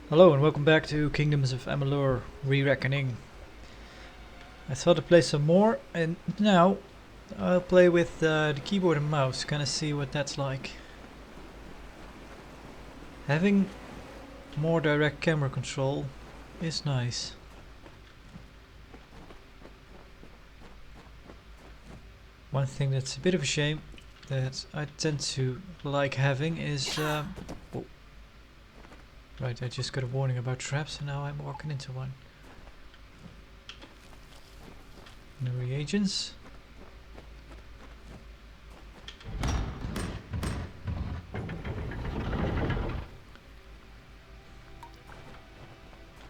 Hello and welcome back to Kingdoms of Amalur Re-Reckoning. I thought to play some more, and now I'll play with the keyboard and mouse, kind of see what that's like. Having more direct camera control is nice. One thing that's a bit of a shame that I tend to like having is... oh. Right, I just got a warning about traps and now I'm walking into one. No reagents.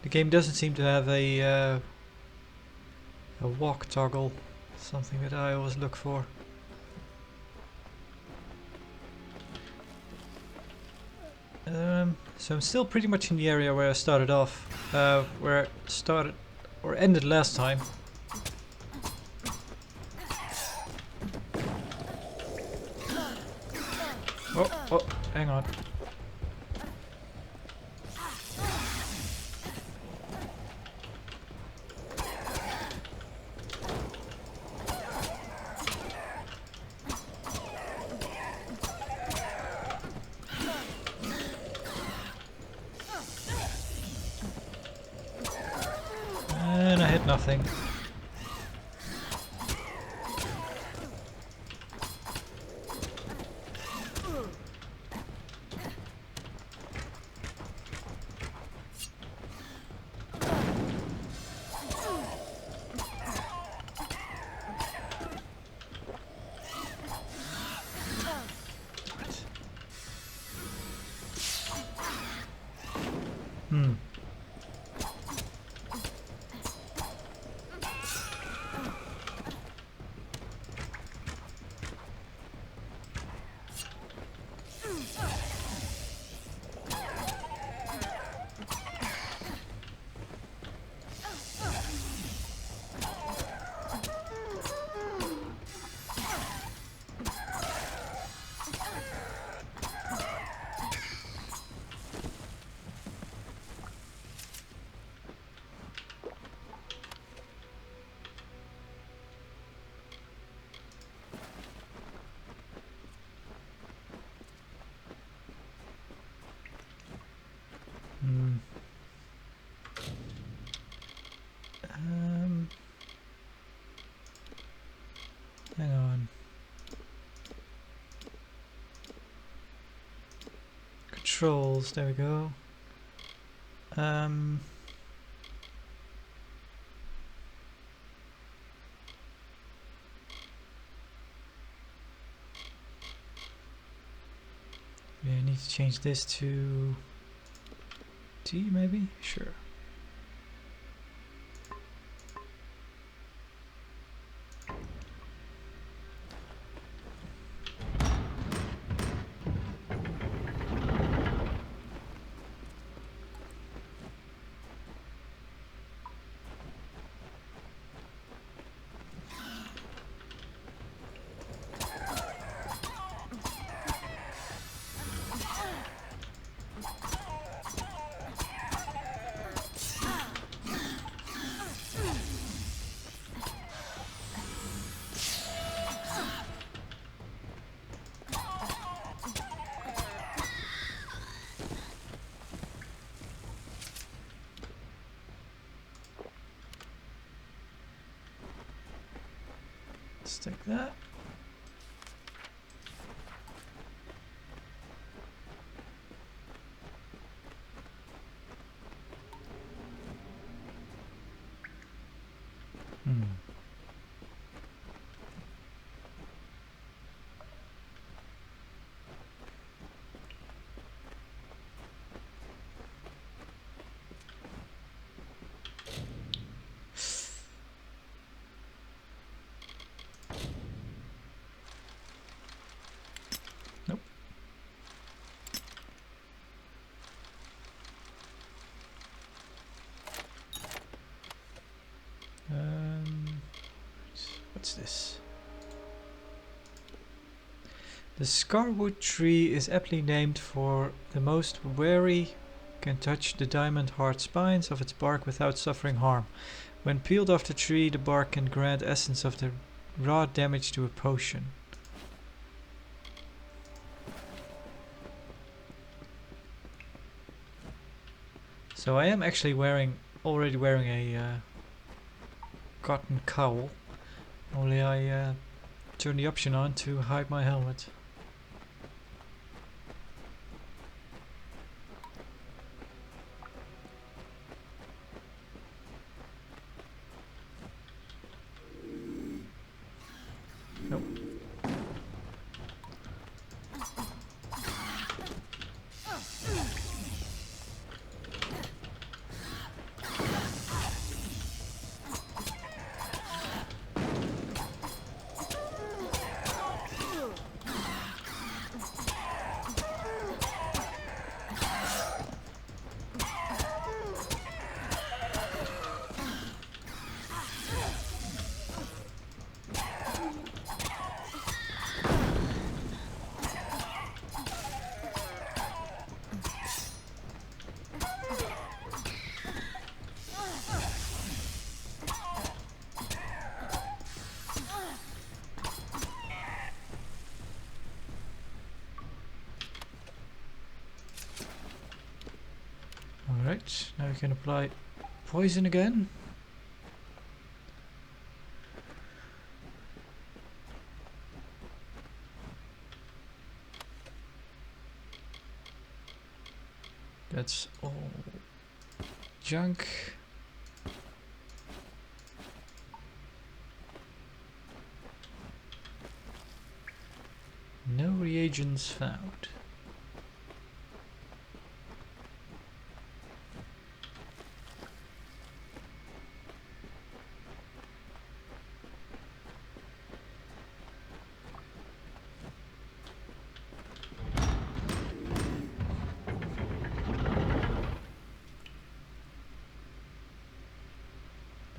The game doesn't seem to have a walk toggle, something that I always look for. So I'm still pretty much in the area where I started off, where I started or ended last time. Oh, hang on. And I hit nothing. Hang on. Controls, there we go. Yeah, I need to change this to T maybe? Sure. Let's take that. Nope. What's this? The Scarwood Tree is aptly named for the most wary can touch the diamond hard spines of its bark without suffering harm. When peeled off the tree, the bark can grant essence of the raw damage to a potion. So I am actually already wearing a cotton cowl. Only I turn the option on to hide my helmet. Nope. Alright, now we can apply poison again. That's all junk. No reagents found.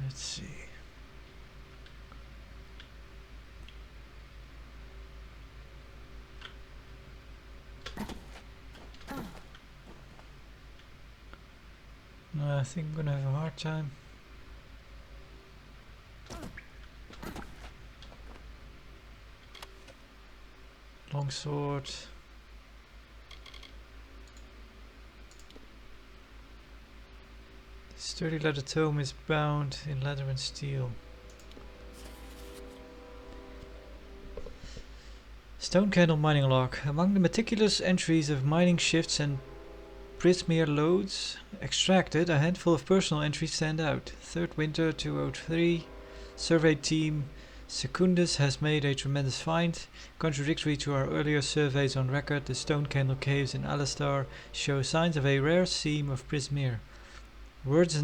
Let's see. I think I'm gonna have a hard time. Longsword. Sturdy leather tome is bound in leather and steel. Stone candle mining log. Among the meticulous entries of mining shifts and Prismere loads extracted, a handful of personal entries stand out. 3rd Winter 203. Survey team Secundus has made a tremendous find. Contradictory to our earlier surveys on record, the stone candle caves in Alistar show signs of a rare seam of Prismere. Word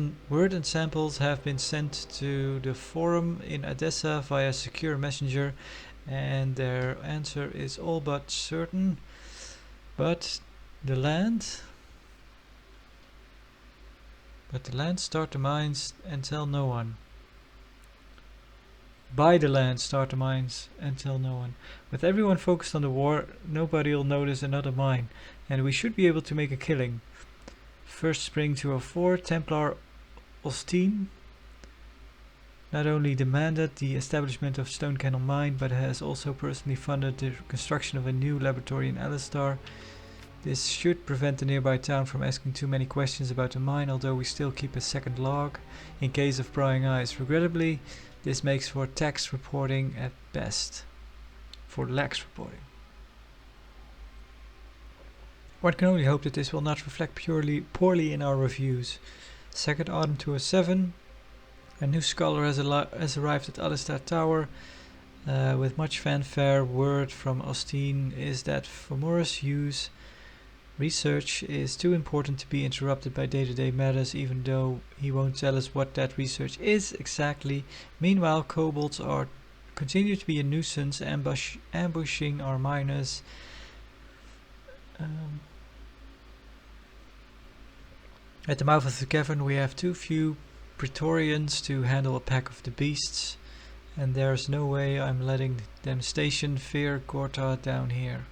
and samples have been sent to the forum in Edessa via secure messenger, and their answer is all but certain. But the land start the mines and tell no one. Buy the land, start the mines and tell no one. With everyone focused on the war, nobody will notice another mine, and we should be able to make a killing. 1st Spring 204, Templar Osteen not only demanded the establishment of Stone Candle Mine, but has also personally funded the construction of a new laboratory in Alistar. This should prevent the nearby town from asking too many questions about the mine, although we still keep a second log in case of prying eyes. Regrettably, this makes for tax reporting at best. For lax reporting. One can only hope that this will not reflect poorly in our reviews. 2nd Autumn 207. A new scholar has arrived at Alistar Tower. With much fanfare, word from Osteen is that for Morris use, research is too important to be interrupted by day-to-day matters, even though he won't tell us what that research is exactly. Meanwhile, kobolds continue to be a nuisance, ambushing our miners. At the mouth of the cavern we have too few Praetorians to handle a pack of the beasts, and there's no way I'm letting them station Fear Gorta down here.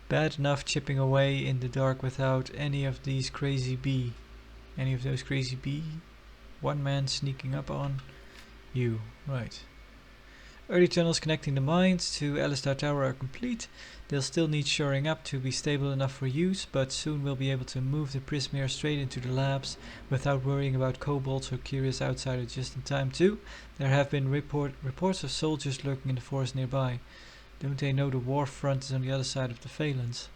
bad enough chipping away in the dark without any of those crazy bee. One man sneaking up on you. Right. Early tunnels connecting the mines to Alistar Tower are complete. They'll still need shoring up to be stable enough for use, but soon we'll be able to move the Prismere straight into the labs without worrying about kobolds or curious outsiders just in time too. There have been reports of soldiers lurking in the forest nearby. Don't they know the war front is on the other side of the Phalans?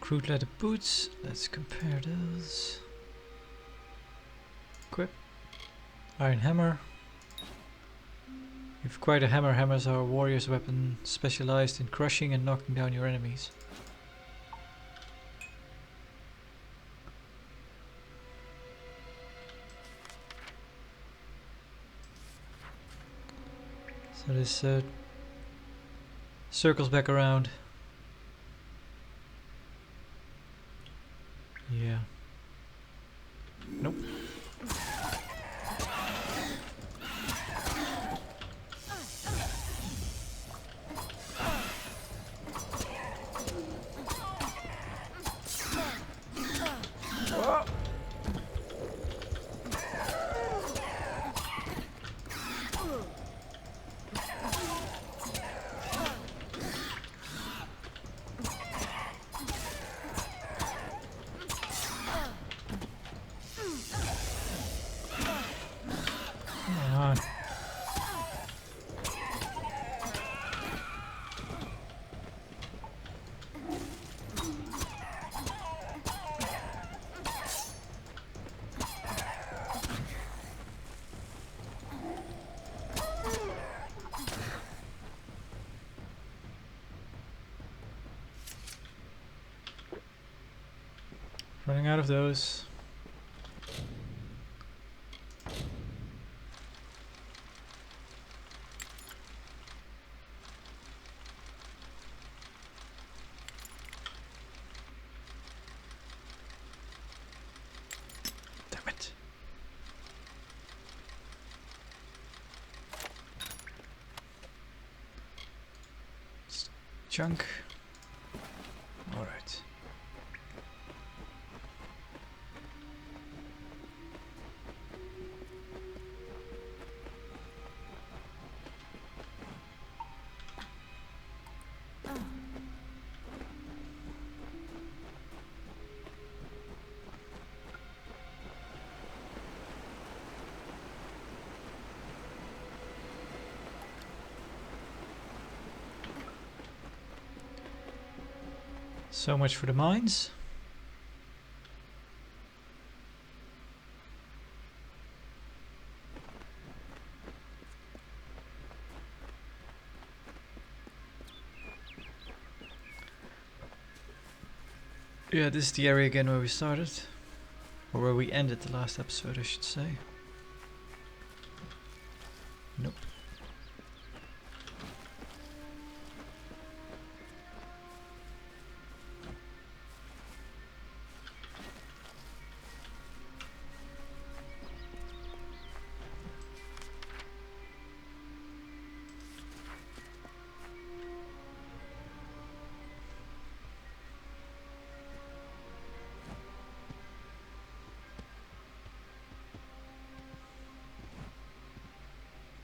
Crude leather boots, let's compare those. Equip. Iron hammer. You've quite a hammer. Hammers are a warrior's weapon specialized in crushing and knocking down your enemies. So this circles back around. Yeah. Nope. Running out of those. Damn it. It's junk. All right. So much for the mines. Yeah, this is the area again where we started. Or where we ended the last episode, I should say. Nope.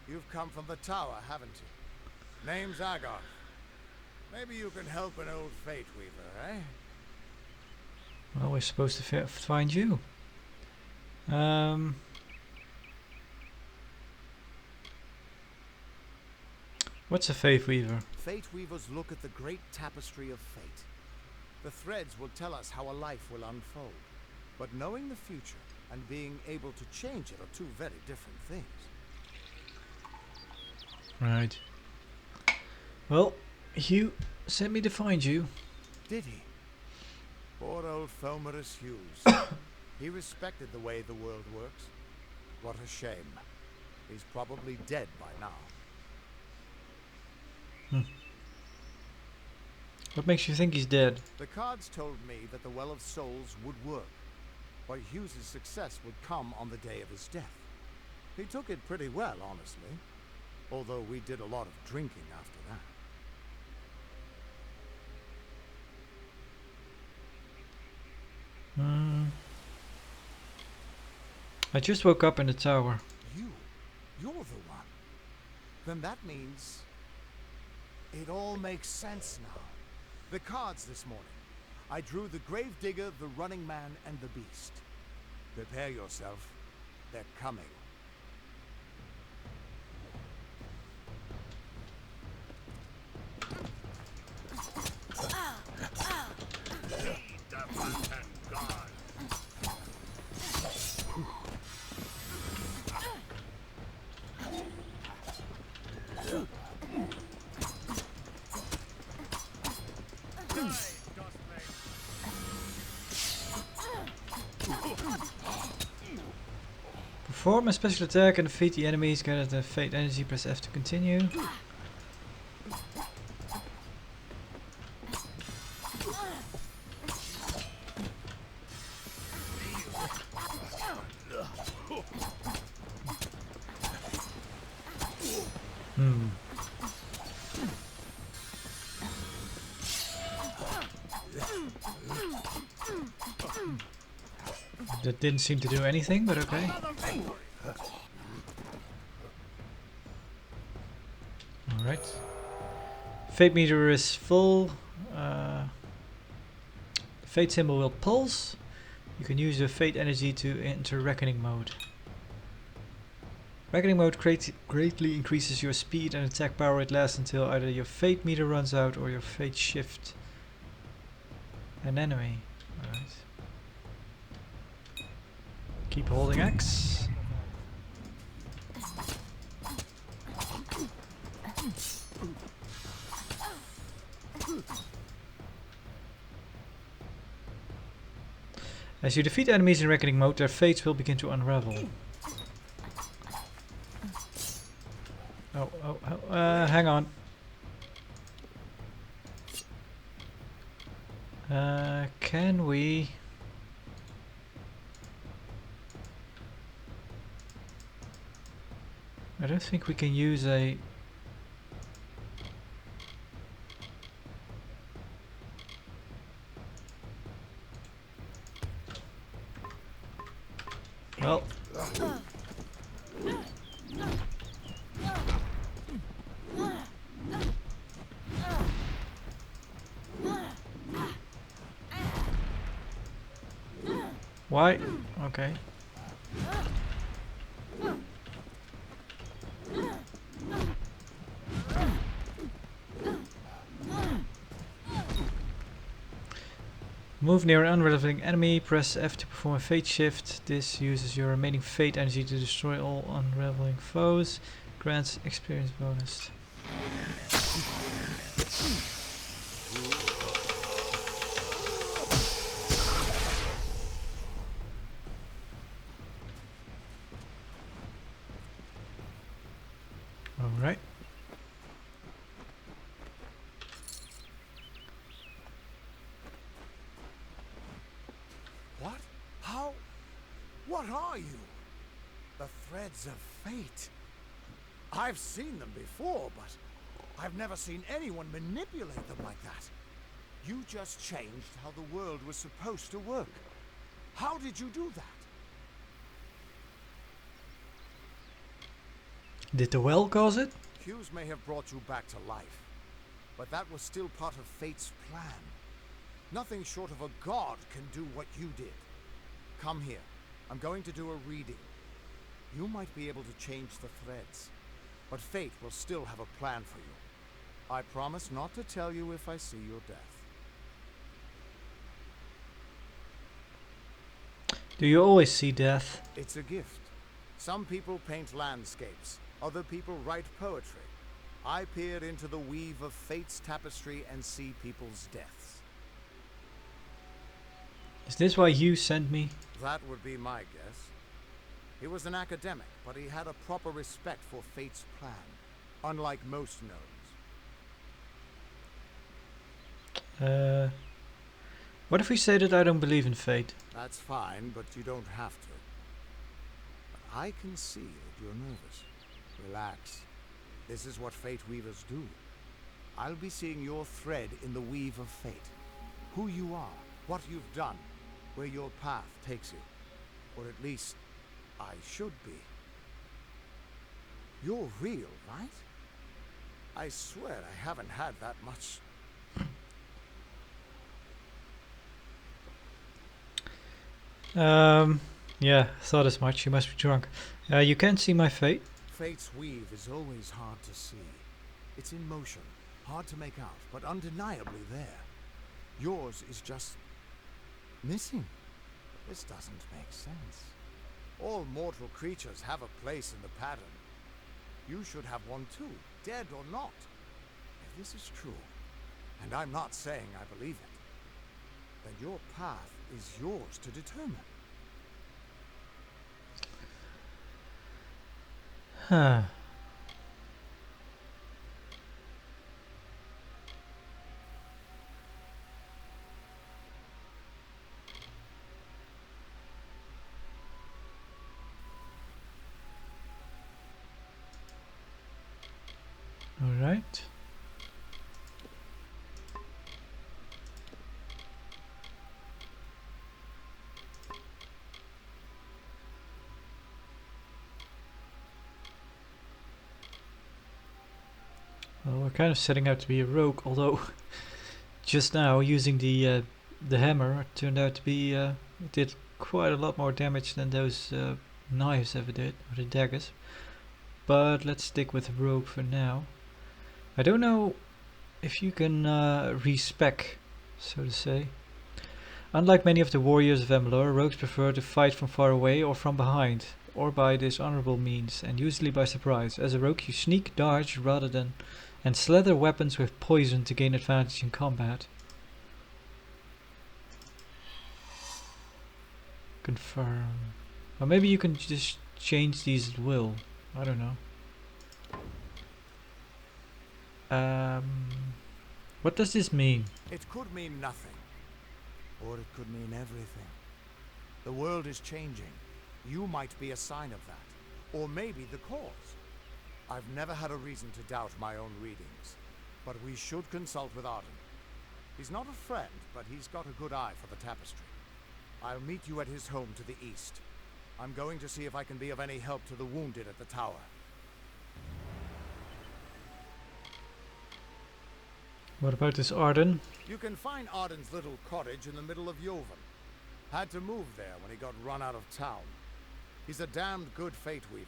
You've come from the tower, haven't you? Name's Agarth. Maybe you can help an old fate weaver, eh? Well, we're supposed to find you. What's a faith weaver? Fate weavers look at the great tapestry of fate. The threads will tell us how a life will unfold. But knowing the future and being able to change it are two very different things. Right. Well, Hugh sent me to find you. Did he? Poor old Fomerus Hughes. He respected the way the world works. What a shame. He's probably dead by now. What makes you think he's dead? The cards told me that the Well of Souls would work, but Hughes's success would come on the day of his death. He took it pretty well, honestly, although we did a lot of drinking after that. I just woke up in the tower. You're the one. Then that means it all makes sense now. The cards this morning. I drew the Gravedigger, the Running Man, and the Beast. Prepare yourself. They're coming. Perform a special attack and defeat the enemies. Gather the fate energy. Press F to continue. That didn't seem to do anything, but okay. Alright. Fate meter is full. Fate symbol will pulse. You can use the fate energy to enter Reckoning mode. Reckoning mode greatly increases your speed and attack power. It lasts until either your fate meter runs out or your fate shift an enemy. Alright. Keep holding X. As you defeat enemies in Reckoning mode, their fates will begin to unravel. Hang on. Can we... I don't think we can use a... Well... Why? Okay. Move near an unraveling enemy, press F to perform a fate shift. This uses your remaining fate energy to destroy all unraveling foes. Grants experience bonus. Alright. What? How? What are you? The threads of fate. I've seen them before, but I've never seen anyone manipulate them like that. You just changed how the world was supposed to work. How did you do that? Did the well cause it? Hughes may have brought you back to life, but that was still part of fate's plan. Nothing short of a god can do what you did. Come here. I'm going to do a reading. You might be able to change the threads, but fate will still have a plan for you. I promise not to tell you if I see your death. Do you always see death? It's a gift. Some people paint landscapes. Other people write poetry. I peer into the weave of fate's tapestry and see people's deaths. Is this why you sent me? That would be my guess. He was an academic, but he had a proper respect for fate's plan, unlike most gnomes. What if we say that I don't believe in fate? That's fine, but you don't have to. But I can see that you're nervous. Relax. This is what fate weavers do. I'll be seeing your thread in the weave of fate. Who you are, what you've done, where your path takes you. Or at least, I should be. You're real, right? I swear I haven't had that much. Yeah, thought as much. You must be drunk. You can't see my fate. Fate's weave is always hard to see. It's in motion, hard to make out, but undeniably there. Yours is just missing. This doesn't make sense. All mortal creatures have a place in the pattern. You should have one too, dead or not. If this is true, and I'm not saying I believe it, then your path is yours to determine. Huh. All right. Well, we're kind of setting out to be a rogue, although just now using the hammer it turned out to be it did quite a lot more damage than those knives ever did, or the daggers. But let's stick with the rogue for now. I don't know if you can respec, so to say. Unlike many of the warriors of Amalur, rogues prefer to fight from far away or from behind, or by dishonorable means, and usually by surprise. As a rogue you sneak, dodge, rather than and slather weapons with poison to gain advantage in combat. Confirm. Or maybe you can just change these at will. I don't know. What does this mean? It could mean nothing, or it could mean everything. The world is changing. You might be a sign of that, or maybe the cause. I've never had a reason to doubt my own readings, but we should consult with Arden. He's not a friend, but he's got a good eye for the tapestry. I'll meet you at his home to the east. I'm going to see if I can be of any help to the wounded at the tower. What about this Arden? You can find Arden's little cottage in the middle of Yovan. Had to move there when he got run out of town. He's a damned good fate weaver,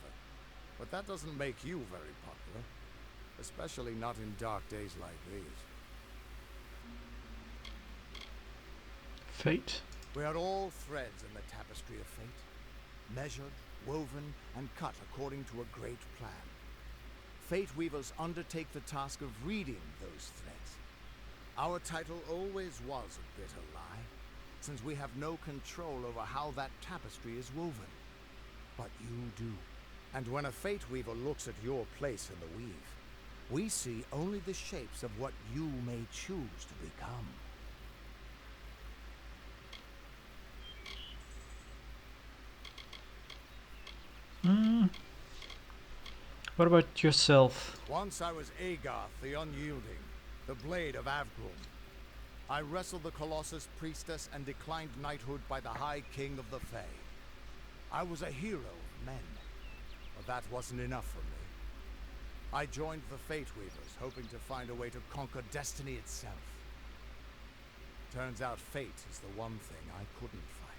but that doesn't make you very popular. Especially not in dark days like these. Fate. We are all threads in the tapestry of fate. Measured, woven, and cut according to a great plan. Fate weavers undertake the task of reading those threads. Our title always was a bitter lie, since we have no control over how that tapestry is woven. But you do. And when a fate weaver looks at your place in the weave, we see only the shapes of what you may choose to become. What about yourself? Once I was Agarth the Unyielding, the Blade of Avgrum. I wrestled the Colossus Priestess and declined knighthood by the High King of the Fae. I was a hero of men, but that wasn't enough for me. I joined the Fate Weavers, hoping to find a way to conquer destiny itself. Turns out fate is the one thing I couldn't fight.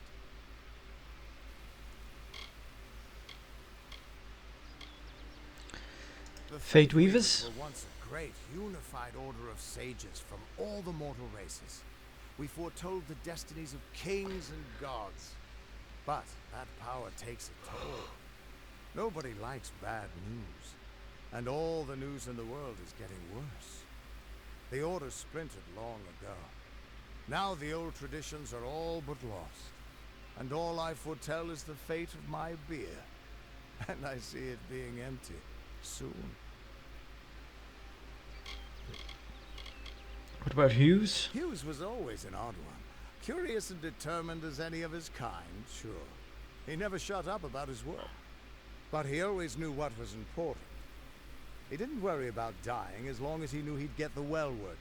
The Fate Weavers were once a great, unified order of sages from all the mortal races. We foretold the destinies of kings and gods. But that power takes a toll. Nobody likes bad news. And all the news in the world is getting worse. The order splintered long ago. Now the old traditions are all but lost. And all I foretell is the fate of my beer. And I see it being empty soon. What about Hughes? Hughes was always an odd one. Curious and determined as any of his kind, sure. He never shut up about his work. But he always knew what was important. He didn't worry about dying as long as he knew he'd get the well working.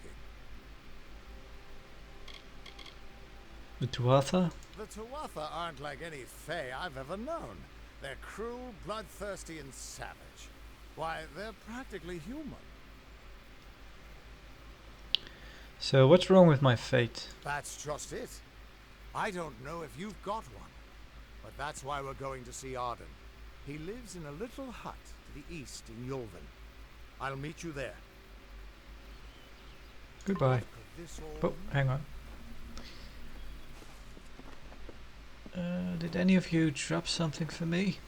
The Tuatha? The Tuatha aren't like any Fae I've ever known. They're cruel, bloodthirsty, and savage. Why, they're practically human. So what's wrong with my fate? That's just it. I don't know if you've got one. But that's why we're going to see Arden. He lives in a little hut to the east in Yulven. I'll meet you there. Goodbye. Oh, hang on. Did any of you drop something for me?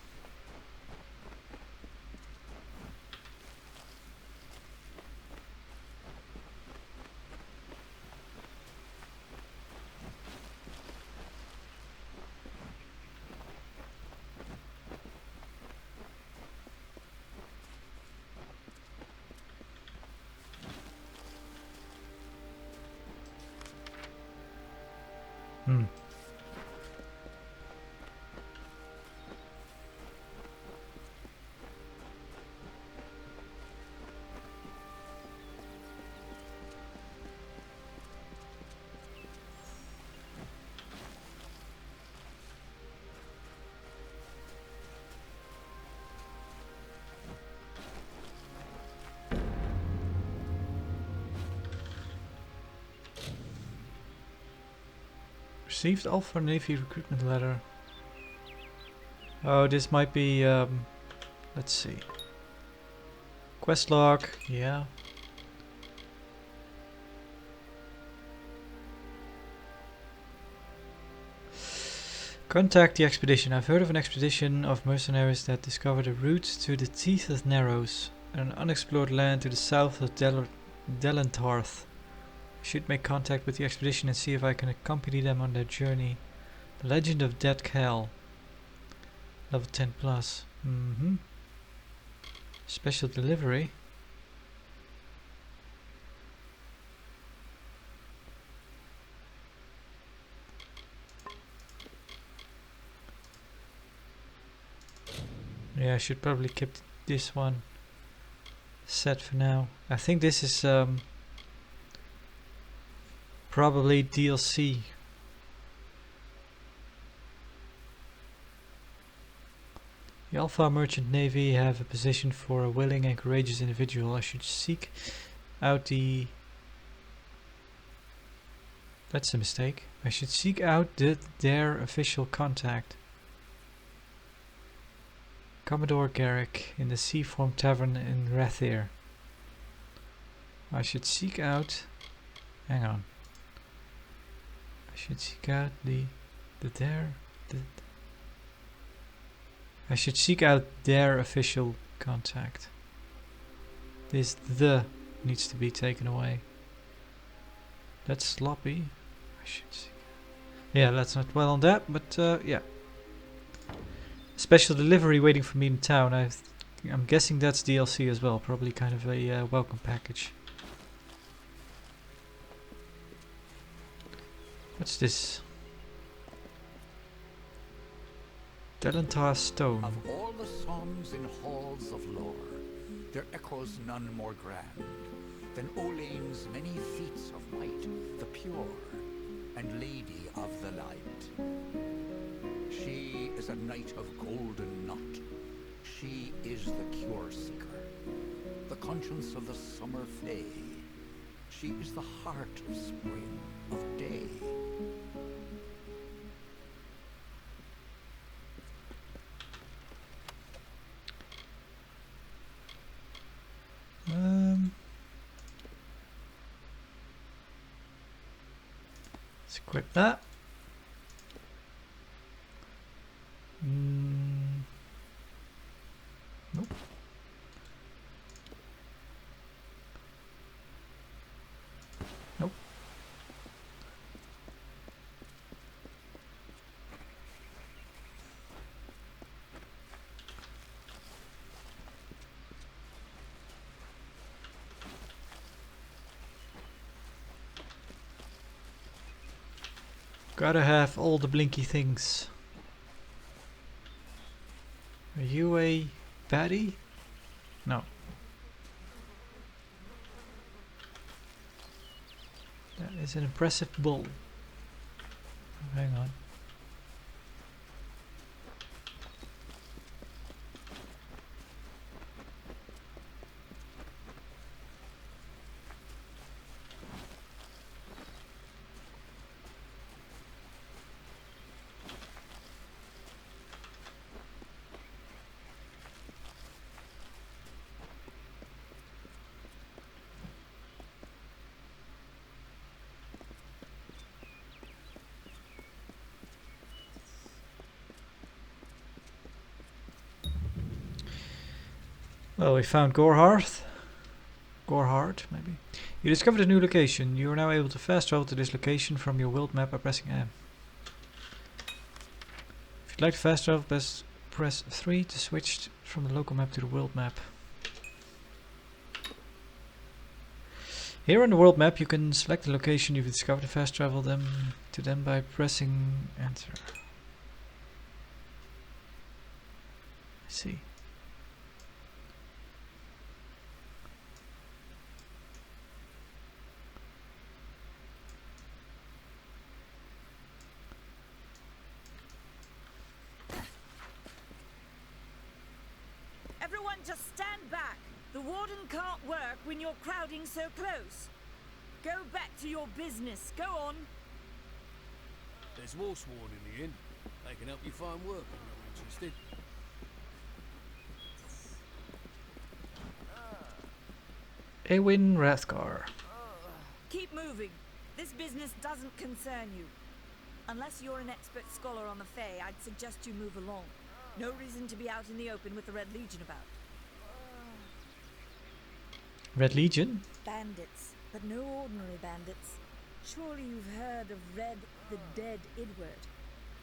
Received Alpha Navy recruitment letter. Oh, this might be, let's see. Quest log, yeah. Contact the expedition. I've heard of an expedition of mercenaries that discovered a route to the Teeth of Narrows, an unexplored land to the south of Delentarth. Should make contact with the expedition and see if I can accompany them on their journey. The Legend of Dead Cal. Level 10 plus. Special delivery. Yeah, I should probably keep this one set for now. I think this is probably DLC. The Alpha Merchant Navy have a position for a willing and courageous individual. I should seek out the... That's a mistake. I should seek out their official contact. Commodore Garrick in the Seaform Tavern in Rathir. I should seek out... Hang on. I should seek out I should seek out their official contact. This "the" needs to be taken away. That's sloppy. I should seek. Yeah, let's not dwell on that, but yeah. Special delivery waiting for me in town. I'm guessing that's DLC as well. Probably kind of a welcome package. What's this? Delentar Stone. Of all the songs in halls of lore, there echoes none more grand than Olane's many feats of might, the pure and lady of the light. She is a knight of golden knot. She is the cure seeker, the conscience of the summer fae. She is the heart of spring, of day. Let's equip that. Nope. Nope. Gotta have all the blinky things. Are you a baddie? No. That is an impressive bull. Oh, hang on. Well, we found Gorhart, maybe. You discovered a new location. You are now able to fast travel to this location from your world map by pressing M. If you'd like to fast travel, press 3 to switch from the local map to the world map. Here on the world map, you can select the location you've discovered and fast travel to them by pressing Enter. I see. Everyone just stand back. The warden can't work when you're crowding so close. Go back to your business. Go on. There's Wolfsworn in the inn. They can help you find work if you're interested. Ewin Rathgar. Keep moving. This business doesn't concern you. Unless you're an expert scholar on the Fae, I'd suggest you move along. No reason to be out in the open with the Red Legion about. Red Legion? Bandits, but no ordinary bandits. Surely you've heard of Red the Dead Idward.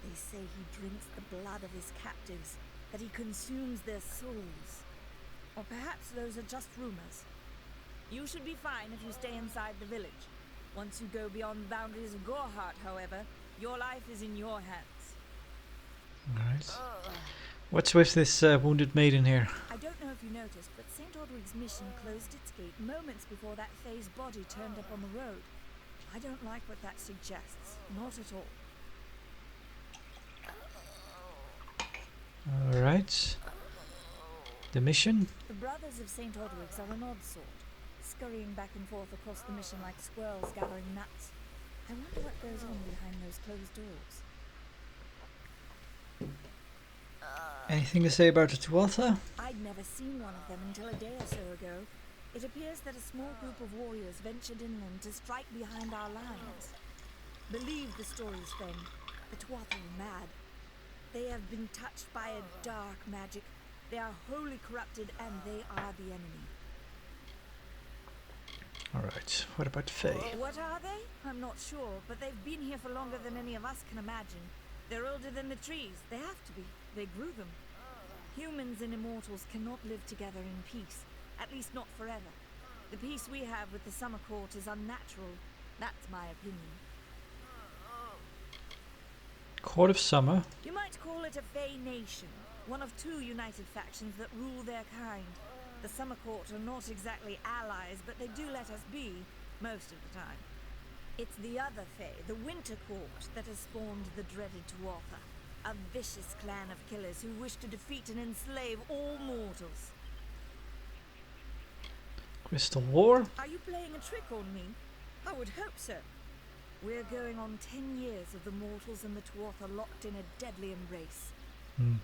They say he drinks the blood of his captives, that he consumes their souls. Or perhaps those are just rumors. You should be fine if you stay inside the village. Once you go beyond the boundaries of Gorhart, however, your life is in your hands. Alright. What's with this wounded maiden here? I don't know if you noticed, but St. Audric's mission closed its gate moments before that Fae's body turned up on the road. I don't like what that suggests. Not at all. Alright. The mission? The brothers of St. Audric's are an odd sort, scurrying back and forth across the mission like squirrels gathering nuts. I wonder what goes on behind those closed doors. Anything to say about the Tuatha? I'd never seen one of them until a day or so ago. It appears that a small group of warriors ventured inland to strike behind our lines. Believe the stories, friend. The Tuatha are mad. They have been touched by a dark magic. They are wholly corrupted and they are the enemy. Alright, what about the Fae? What are they? I'm not sure, but they've been here for longer than any of us can imagine. They're older than the trees. They have to be. They grew them. Humans and immortals cannot live together in peace. At least not forever. The peace we have with the Summer Court is unnatural. That's my opinion. Court of Summer? You might call it a Fae nation. One of two united factions that rule their kind. The Summer Court are not exactly allies, but they do let us be, most of the time. It's the other Fae, the Winter Court, that has spawned the dreaded Tuatha. A vicious clan of killers who wish to defeat and enslave all mortals. Crystal War? Are you playing a trick on me? I would hope so. We're going on 10 years of the mortals and the Tuatha locked in a deadly embrace.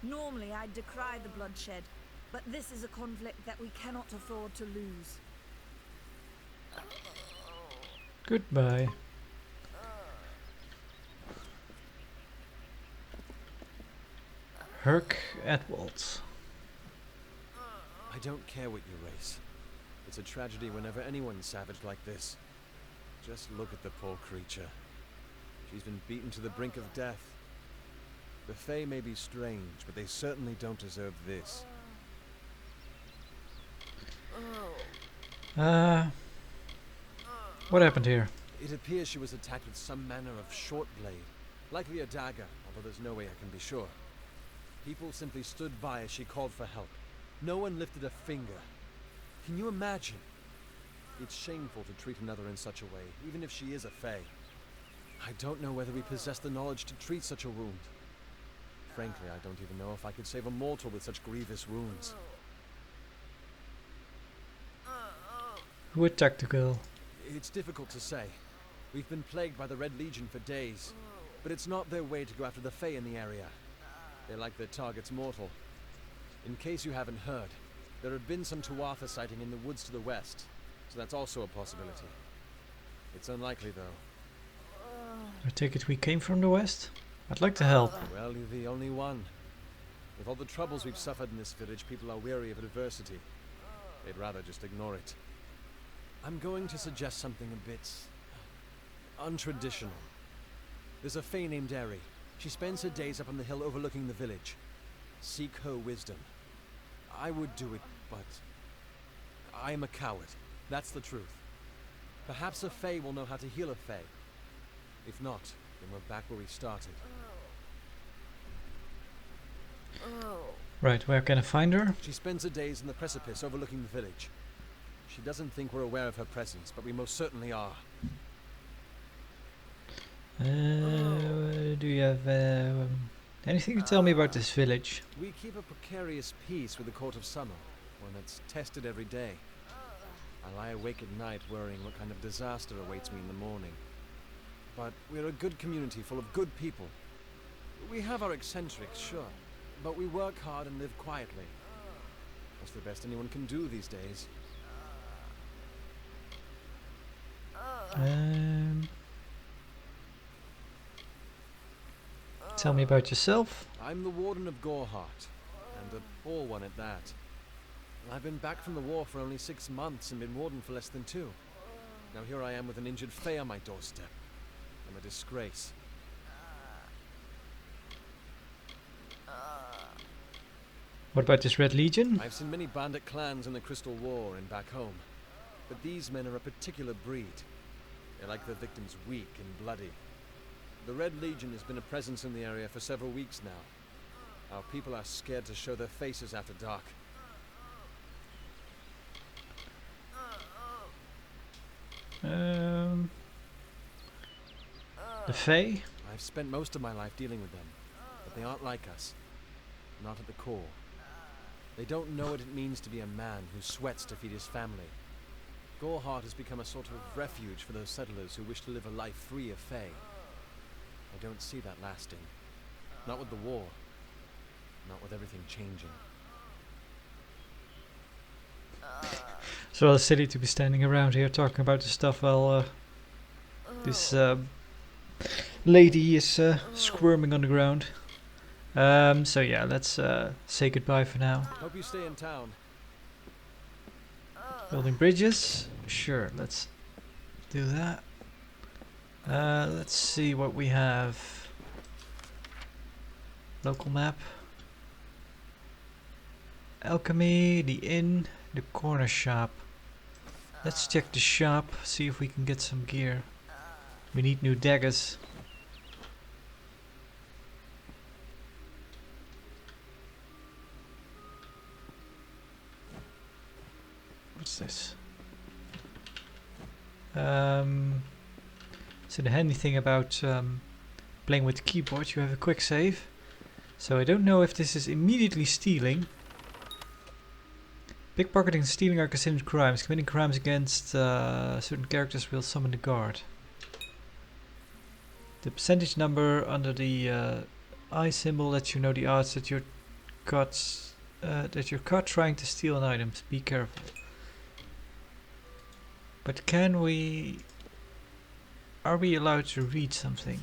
Normally I'd decry the bloodshed, but this is a conflict that we cannot afford to lose. Goodbye. Herc Edwalds. I don't care what you race. It's a tragedy whenever anyone's savaged like this. Just look at the poor creature. She's been beaten to the brink of death. The Fae may be strange, but they certainly don't deserve this. What happened here? It appears she was attacked with some manner of short blade. Likely a dagger, although there's no way I can be sure. People simply stood by as she called for help. No one lifted a finger. Can you imagine? It's shameful to treat another in such a way, even if she is a fae. I don't know whether we possess the knowledge to treat such a wound. Frankly, I don't even know if I could save a mortal with such grievous wounds. Who attacked the girl? It's difficult to say. We've been plagued by the Red Legion for days, but it's not their way to go after the fae in the area. They like their targets mortal. In case you haven't heard, there have been some Tuatha sighting in the woods to the west, so that's also a possibility. It's unlikely, though. I take it we came from the west? I'd like to help. Well, you're the only one. With all the troubles we've suffered in this village, people are weary of adversity. They'd rather just ignore it. I'm going to suggest something a bit untraditional. There's a fae named Eri. She spends her days up on the hill overlooking the village. Seek her wisdom. I would do it, but I am a coward. That's the truth. Perhaps a fae will know how to heal a fae. If not, then we're back where we started. Right, where can I find her? She spends her days in the precipice overlooking the village. She doesn't think we're aware of her presence, but we most certainly are. Do you have anything to tell me about this village? We keep a precarious peace with the Court of Summer, one that's tested every day. I lie awake at night worrying what kind of disaster awaits me in the morning. But we're a good community full of good people. We have our eccentrics, sure, but we work hard and live quietly. That's the best anyone can do these days. Tell me about yourself. I'm the Warden of Gorham, and a poor one at that. I've been back from the war for only 6 months and been Warden for less than 2. Now here I am with an injured fae on my doorstep. I'm a disgrace. What about this Red Legion? I've seen many bandit clans in the Crystal War and back home, but these men are a particular breed. They like their victims weak and bloody. The Red Legion has been a presence in the area for several weeks now. Our people are scared to show their faces after dark. The Fae? I've spent most of my life dealing with them, but they aren't like us. Not at the core. They don't know what it means to be a man who sweats to feed his family. Gorhart has become a sort of refuge for those settlers who wish to live a life free of fae. I don't see that lasting. Not with the war. Not with everything changing. It's rather silly to be standing around here talking about this stuff while this lady is squirming on the ground. So yeah, let's say goodbye for now. Hope you stay in town. Building bridges? Sure, let's do that. Let's see what we have. Local map. Alchemy, the inn, the corner shop. Let's check the shop, see if we can get some gear. We need new daggers. What's this? So the handy thing about playing with the keyboard, you have a quick save. So I don't know if this is immediately stealing. Pickpocketing and stealing are considered crimes. Committing crimes against certain characters will summon the guard. The percentage number under the eye symbol lets you know the odds that you're caught trying to steal an item. Be careful. But can we... Are we allowed to read something?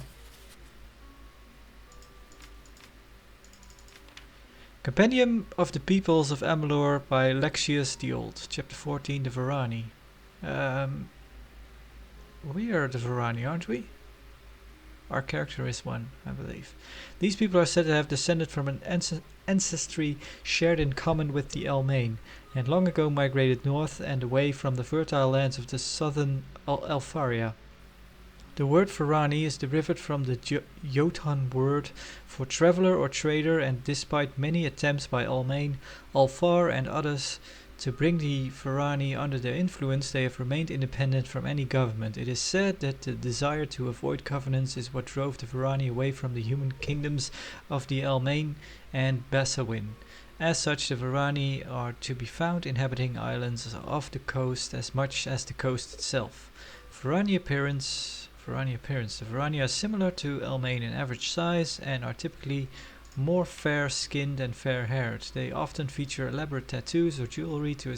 Compendium of the Peoples of Amalur by Lexius the Old. Chapter 14, the Varani. We are the Varani, aren't we? Our character is one, I believe. These people are said to have descended from an ancestry shared in common with the Elmain, and long ago migrated north and away from the fertile lands of the southern Alfaria. The word Varani is derived from the Jotun word for traveller or trader, and despite many attempts by Almain, Alfar and others to bring the Varani under their influence, they have remained independent from any government. It is said that the desire to avoid governance is what drove the Varani away from the human kingdoms of the Almain and Bassawin. As such, the Varani are to be found inhabiting islands off the coast as much as the coast itself. Varani appearance. The Varani are similar to Almain in average size and are typically more fair-skinned and fair-haired. They often feature elaborate tattoos or jewelry to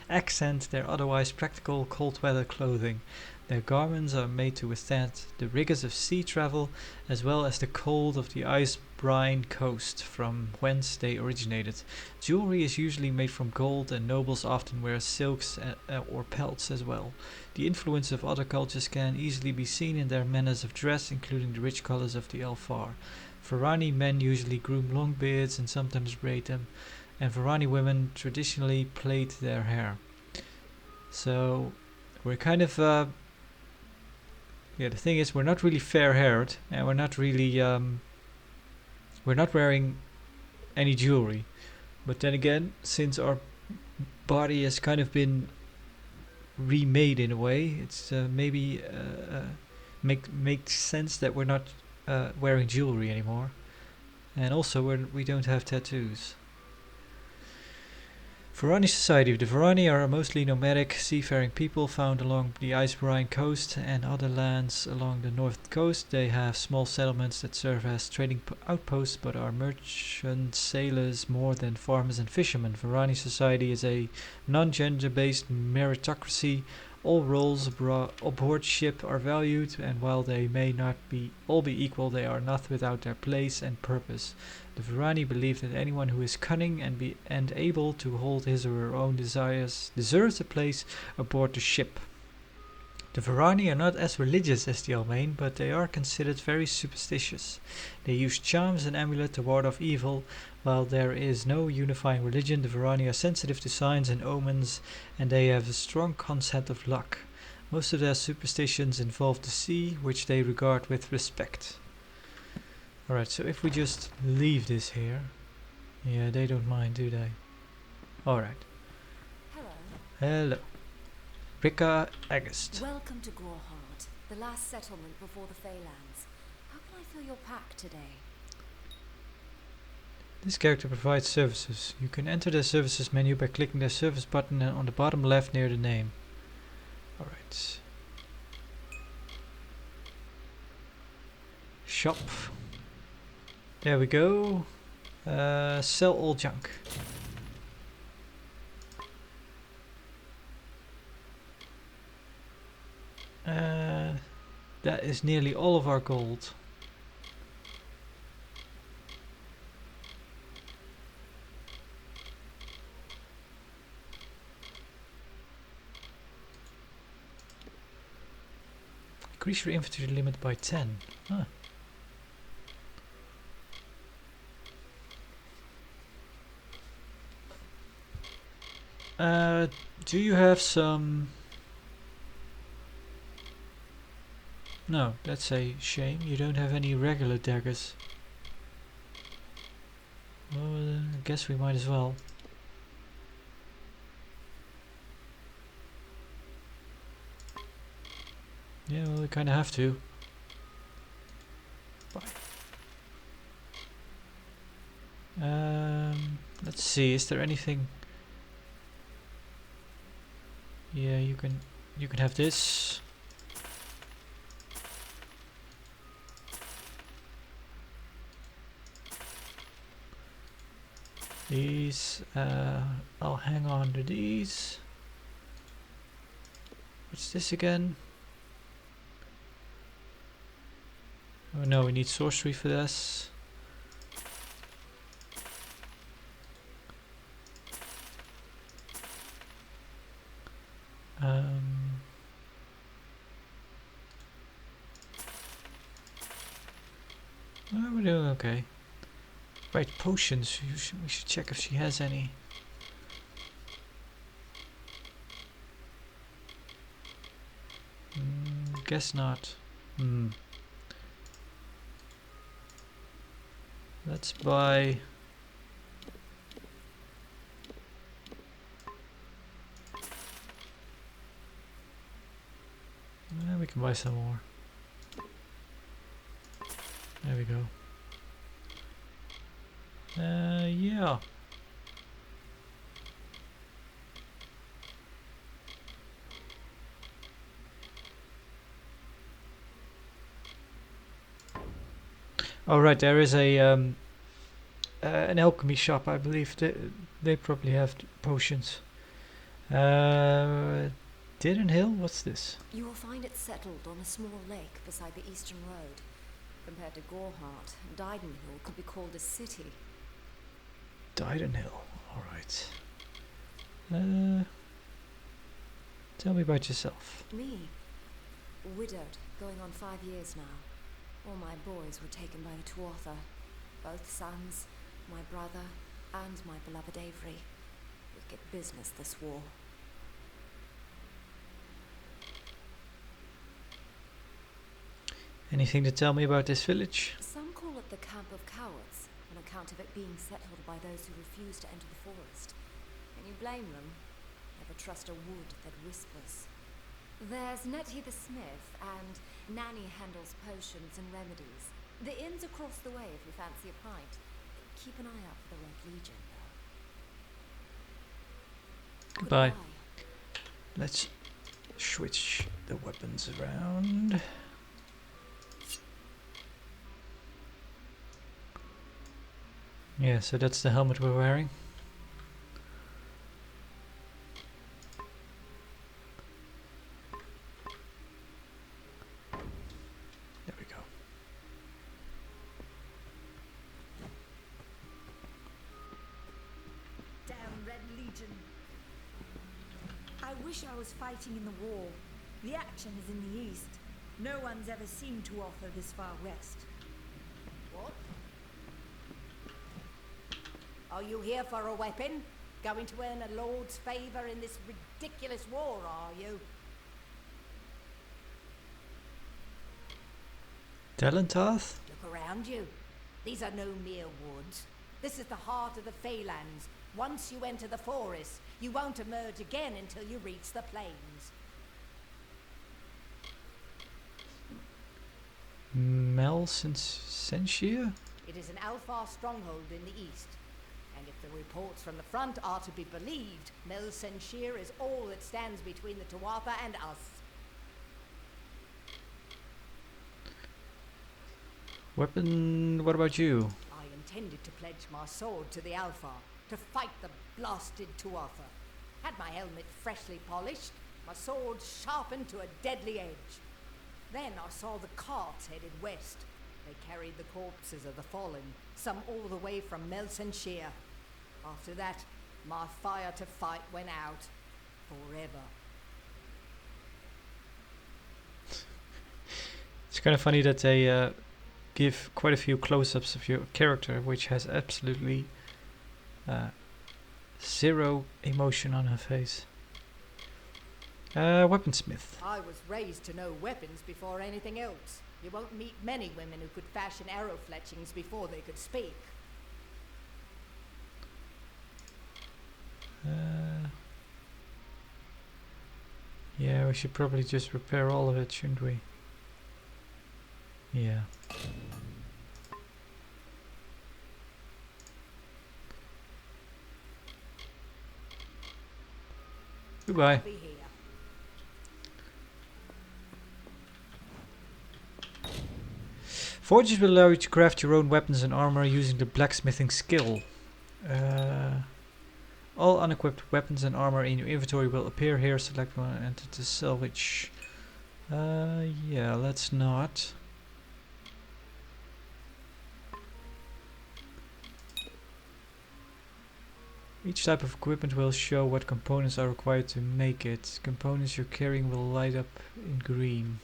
accent their otherwise practical cold-weather clothing. Their garments are made to withstand the rigors of sea travel as well as the cold of the ice-brine coast from whence they originated. Jewelry is usually made from gold, and nobles often wear silks or pelts as well. The influence of other cultures can easily be seen in their manners of dress, including the rich colors of the Alfar. Varani men usually groom long beards and sometimes braid them, and Varani women traditionally plait their hair. So we're kind of the thing is, we're not really fair-haired, and we're not really we're not wearing any jewelry. But then again, since our body has kind of been remade in a way, it's maybe makes sense that we're not wearing jewelry anymore, and also we don't have tattoos. Varani society. The Varani are mostly nomadic, seafaring people found along the Ice-Brine coast and other lands along the north coast. They have small settlements that serve as trading outposts, but are merchant sailors more than farmers and fishermen. Varani society is a non-gender-based meritocracy. All roles aboard ship are valued, and while they may not all be equal, they are not without their place and purpose. The Varani believe that anyone who is cunning and able to hold his or her own desires deserves a place aboard the ship. The Varani are not as religious as the Almain, but they are considered very superstitious. They use charms and amulets to ward off evil. While there is no unifying religion, the Varani are sensitive to signs and omens, and they have a strong concept of luck. Most of their superstitions involve the sea, which they regard with respect. Alright, so if we just leave this here, yeah, they don't mind, do they? Alright. Hello. Rika Agast. Welcome to Gorham, the last settlement before the Feylands. How can I fill your pack today? This character provides services. You can enter their services menu by clicking their service button on the bottom left near the name. Alright. Shop. There we go. Sell all junk. That is nearly all of our gold. Increase your inventory limit by 10. Huh. Do you have some... No, that's a shame. You don't have any regular daggers. Well, I guess we might as well. Yeah, well, we kind of have to. Bye. Let's see. Is there anything? Yeah, you can have this. These, I'll hang on to these. What's this again? Oh no, we need sorcery for this. Oh, we're doing okay. Right, potions. We should check if she has any. Guess not. Let's buy. We can buy some more. There we go. Yeah. Oh right, there is a an alchemy shop. I believe they probably have potions. Didn't Hill? What's this? You will find it settled on a small lake beside the eastern road. Compared to Gorhart, Didenhill could be called a city. Didenhill. All right. Tell me about yourself. Me, widowed, going on 5 years now. All my boys were taken by the Tuatha. Both sons, my brother, and my beloved Avery. Wicked business, this war. Anything to tell me about this village? Some call it the Camp of Cowards, on account of it being settled by those who refuse to enter the forest. Can you blame them? Never trust a wood that whispers. There's Nettie the smith, and Nanny handles potions and remedies. The inn's across the way if you fancy a pint. Keep an eye out for the Red Legion, though. Goodbye. Let's switch the weapons around. Yeah, so that's the helmet we're wearing. There we go. Damn Red Legion. I wish I was fighting in the war. The action is in the east. No one's ever seen to offer this far west. What? Are you here for a weapon? Going to earn a lord's favour in this ridiculous war, are you? Talentath? Look around you. These are no mere woods. This is the heart of the Feylands. Once you enter the forest, you won't emerge again until you reach the plains. Senshir? It is an Alfar stronghold in the east. And if the reports from the front are to be believed, Melsenshir is all that stands between the Tuatha and us. Weapon, what about you? I intended to pledge my sword to the Alfar, to fight the blasted Tuatha. Had my helmet freshly polished, my sword sharpened to a deadly edge. Then I saw the carts headed west. They carried the corpses of the fallen, some all the way from Melsenshir. After that, my fire to fight went out. Forever. It's kind of funny that they give quite a few close-ups of your character, which has absolutely zero emotion on her face. Weaponsmith. I was raised to know weapons before anything else. You won't meet many women who could fashion arrow fletchings before they could speak. Yeah, we should probably just repair all of it, shouldn't we? Yeah. Goodbye. Be here. Forges will allow you to craft your own weapons and armor using the blacksmithing skill. All unequipped weapons and armor in your inventory will appear here. Select one and enter to salvage. Yeah, let's not. Each type of equipment will show what components are required to make it. Components you're carrying will light up in green.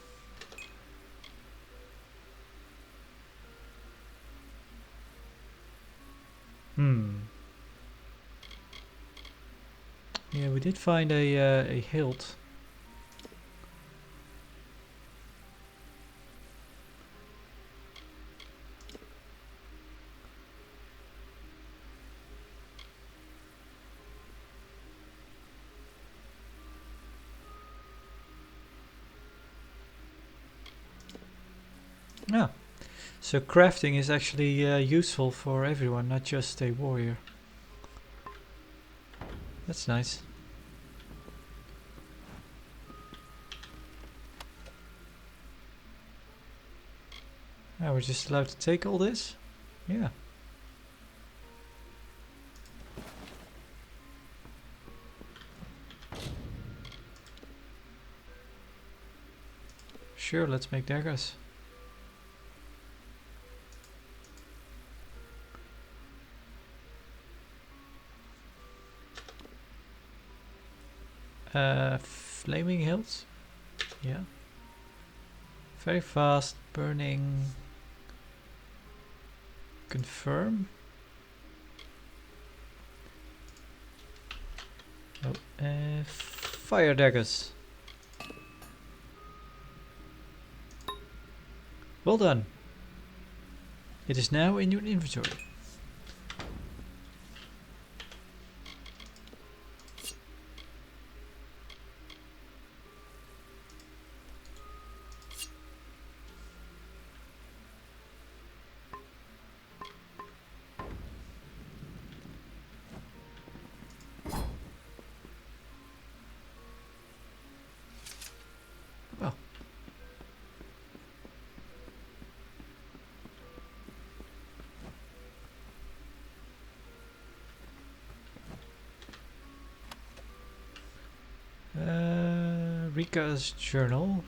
Yeah, we did find a hilt. Yeah. So crafting is actually useful for everyone, not just a warrior. That's nice. Now we're just allowed to take all this? Yeah. Sure, let's make daggers. Flaming hills? Yeah. Very fast, burning. Confirm. Oh, fire daggers. Well done. It is now in your inventory. Well. Rika's journal.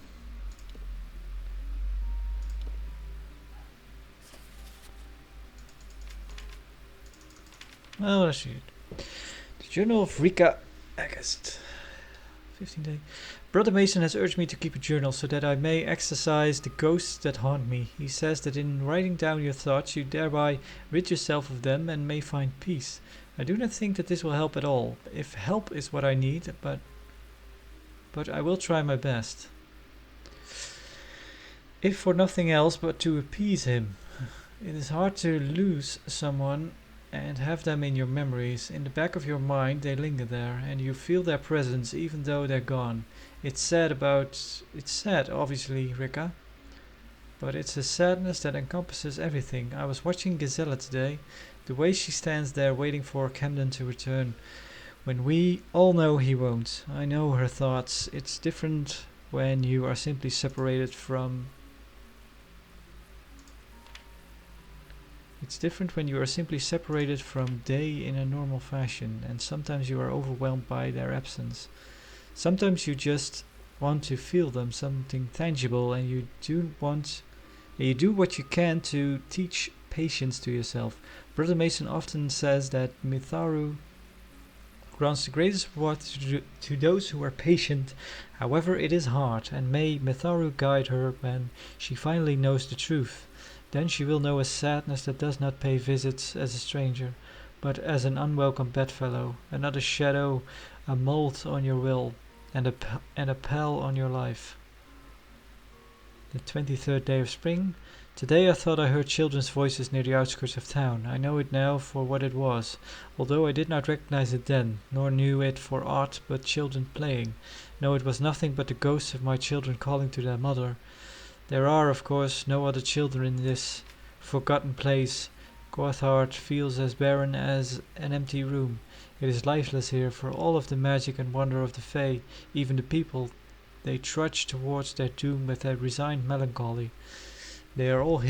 Well, let's read it. The Journal of Rika August. 15 days. Brother Mason has urged me to keep a journal so that I may exorcise the ghosts that haunt me. He says that in writing down your thoughts, you thereby rid yourself of them and may find peace. I do not think that this will help at all. If help is what I need, but I will try my best. If for nothing else but to appease him. It is hard to lose someone and have them in your memories. In the back of your mind they linger there, and you feel their presence even though they're gone. It's sad, obviously, Rika. But it's a sadness that encompasses everything. I was watching Gazella today. The way she stands there waiting for Camden to return, when we all know he won't. I know her thoughts. It's different when you are simply separated from... It's different when you are simply separated from day in a normal fashion, and sometimes you are overwhelmed by their absence. Sometimes you just want to feel them, something tangible, and you do what you can to teach patience to yourself. Brother Mason often says that Mitharu grants the greatest reward to those who are patient. However, it is hard, and may Mitharu guide her when she finally knows the truth. Then she will know a sadness that does not pay visits as a stranger, but as an unwelcome bedfellow, another shadow, a mold on your will, and a pall on your life. The 23rd day of spring. Today I thought I heard children's voices near the outskirts of town. I know it now for what it was, although I did not recognize it then, nor knew it for aught but children playing. No, it was nothing but the ghosts of my children calling to their mother. There are, of course, no other children in this forgotten place. Gothard feels as barren as an empty room. It is lifeless here, for all of the magic and wonder of the Fae, even the people, they trudge towards their doom with a resigned melancholy. They are all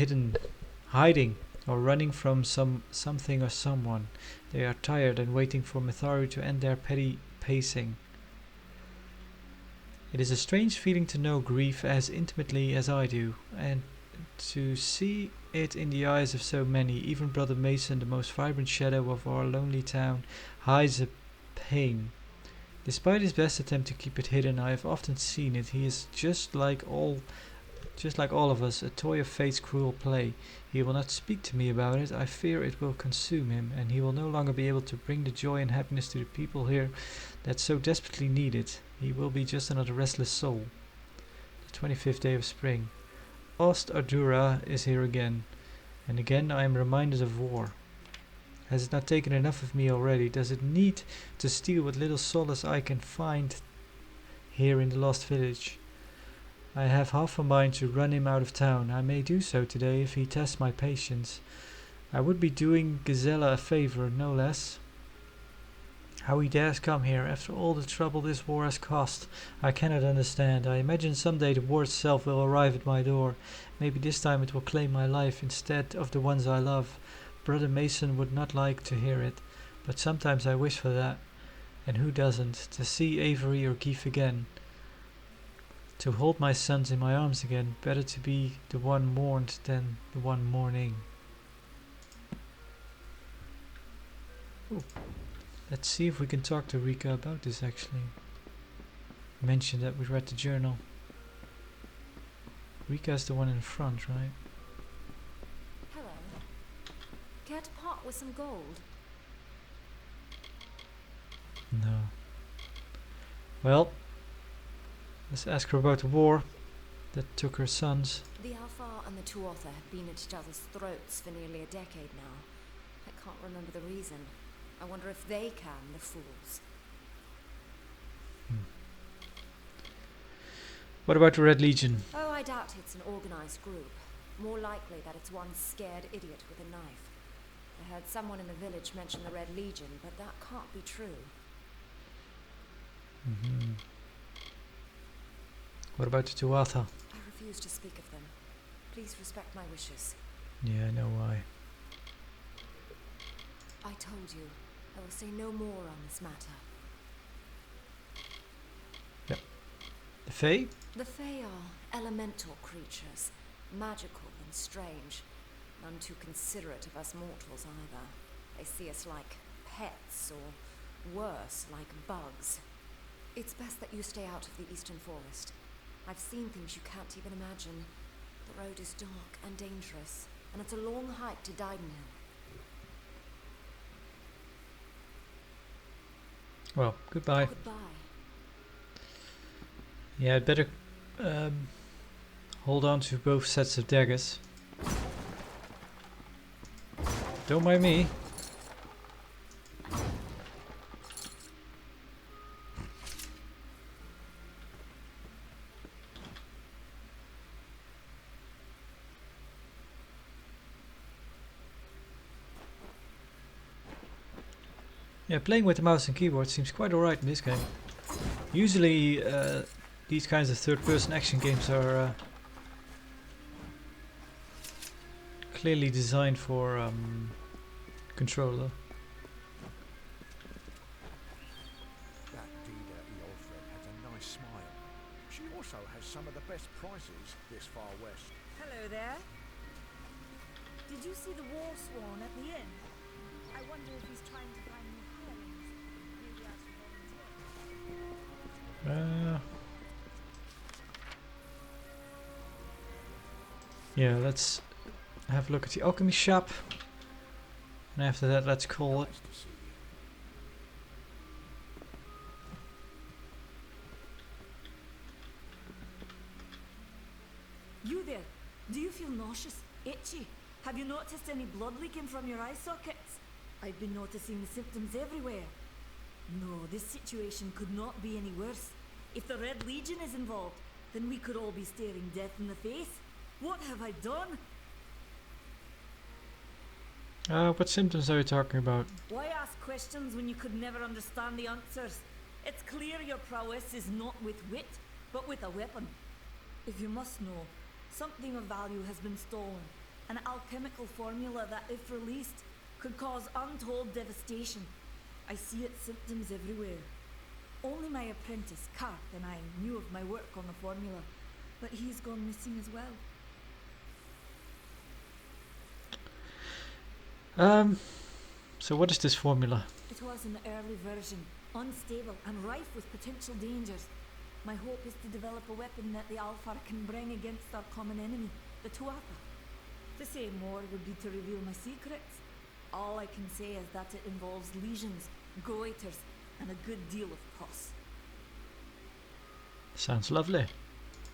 hiding, or running from something or someone. They are tired and waiting for Mitharu to end their petty pacing. It is a strange feeling to know grief as intimately as I do, and to see it in the eyes of so many. Even Brother Mason, the most vibrant shadow of our lonely town, hides a pain. Despite his best attempt to keep it hidden, I have often seen it. He is just like all of us, a toy of fate's cruel play. He will not speak to me about it. I fear it will consume him, and he will no longer be able to bring the joy and happiness to the people here that so desperately need it. He will be just another restless soul. The 25th day of spring. Ost Ardura is here again, and again I am reminded of war. Has it not taken enough of me already? Does it need to steal what little solace I can find here in the lost village? I have half a mind to run him out of town. I may do so today if he tests my patience. I would be doing Gazella a favor, no less. How he dares come here after all the trouble this war has cost, I cannot understand. I imagine someday the war itself will arrive at my door. Maybe this time it will claim my life instead of the ones I love. Brother Mason would not like to hear it, but sometimes I wish for that. And who doesn't? To see Avery or Keith again. To hold my sons in my arms again. Better to be the one mourned than the one mourning. Ooh. Let's see if we can talk to Rika about this actually. Mention that we read the journal. Rika's the one in the front, right? Hello. Care to part with some gold? No. Well, let's ask her about the war that took her sons. The Alfar and the Tuatha have been at each other's throats for nearly a decade now. I can't remember the reason. I wonder if they can, the fools. What about the Red Legion? Oh, I doubt it's an organized group. More likely that it's one scared idiot with a knife. I heard someone in the village mention the Red Legion, but that can't be true. What about the Tuatha? I refuse to speak of them. Please respect my wishes. Yeah, I know why. I told you, I will say no more on this matter. The Fae? The Fae are elemental creatures, magical and strange. None too considerate of us mortals either. They see us like pets, or worse, like bugs. It's best that you stay out of the eastern forest. I've seen things you can't even imagine. The road is dark and dangerous, and it's a long hike to Didenhill. Well, goodbye. Goodbye. Yeah, I'd better hold on to both sets of daggers. Don't mind me. Yeah, playing with the mouse and keyboard seems quite alright in this game. Usually these kinds of third-person action games are clearly designed for controller. That Dida Eolfred has a nice smile. She also has some of the best prices this far west. Hello there. Did you see the war swan at the inn? I wonder if he's trying to find new hirelings. Maybe I should volunteer. Yeah, let's have a look at the Alchemy Shop. And after that, let's call it. Nice to see you. You there? Do you feel nauseous? Itchy? Have you noticed any blood leaking from your eye sockets? I've been noticing the symptoms everywhere. No, this situation could not be any worse. If the Red Legion is involved, then we could all be staring death in the face. What have I done? What symptoms are you talking about? Why ask questions when you could never understand the answers? It's clear your prowess is not with wit, but with a weapon. If you must know, something of value has been stolen. An alchemical formula that, if released, could cause untold devastation. I see its symptoms everywhere. Only my apprentice, Karth, and I knew of my work on the formula, but he's gone missing as well. So what is this formula? It was an early version, unstable and rife with potential dangers. My hope is to develop a weapon that the Alfar can bring against our common enemy, the Tuatha. To say more would be to reveal my secrets. All I can say is that it involves legions, goiters, and a good deal of pus. Sounds lovely.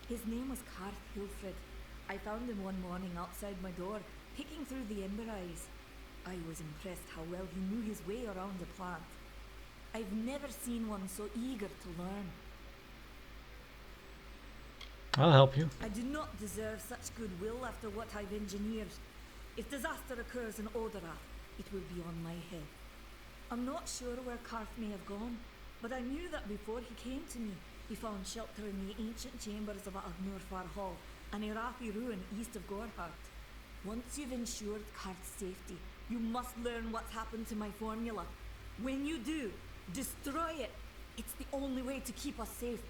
His name was Karth Hilfred. I found him one morning outside my door, picking through the ember eyes. I was impressed how well he knew his way around a plant. I've never seen one so eager to learn. I'll help you. I do not deserve such goodwill after what I've engineered. If disaster occurs in Odorath, it will be on my head. I'm not sure where Karth may have gone, but I knew that before he came to me, he found shelter in the ancient chambers of Agnurfar Hall, an Irathi ruin east of Gorhart. Once you've ensured Karth's safety, you must learn what's happened to my formula. When you do, destroy it. It's the only way to keep us safe.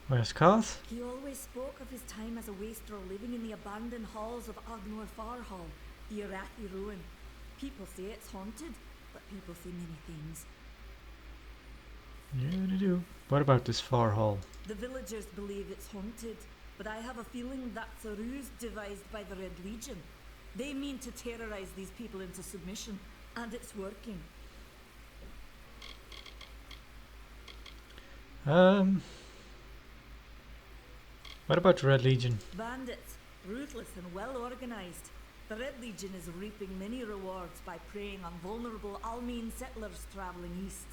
Where's Karth? He always spoke of his time as a wastrel living in the abandoned halls of Agnurfar Hall, the Irathi ruin. People say it's haunted, but people say many things. Yeah, they do. What about this far hall? The villagers believe it's haunted, but I have a feeling that's a ruse devised by the Red Legion. They mean to terrorize these people into submission, and it's working. What about the Red Legion? Bandits, ruthless and well organized. The Red Legion is reaping many rewards by preying on vulnerable Almine settlers traveling east.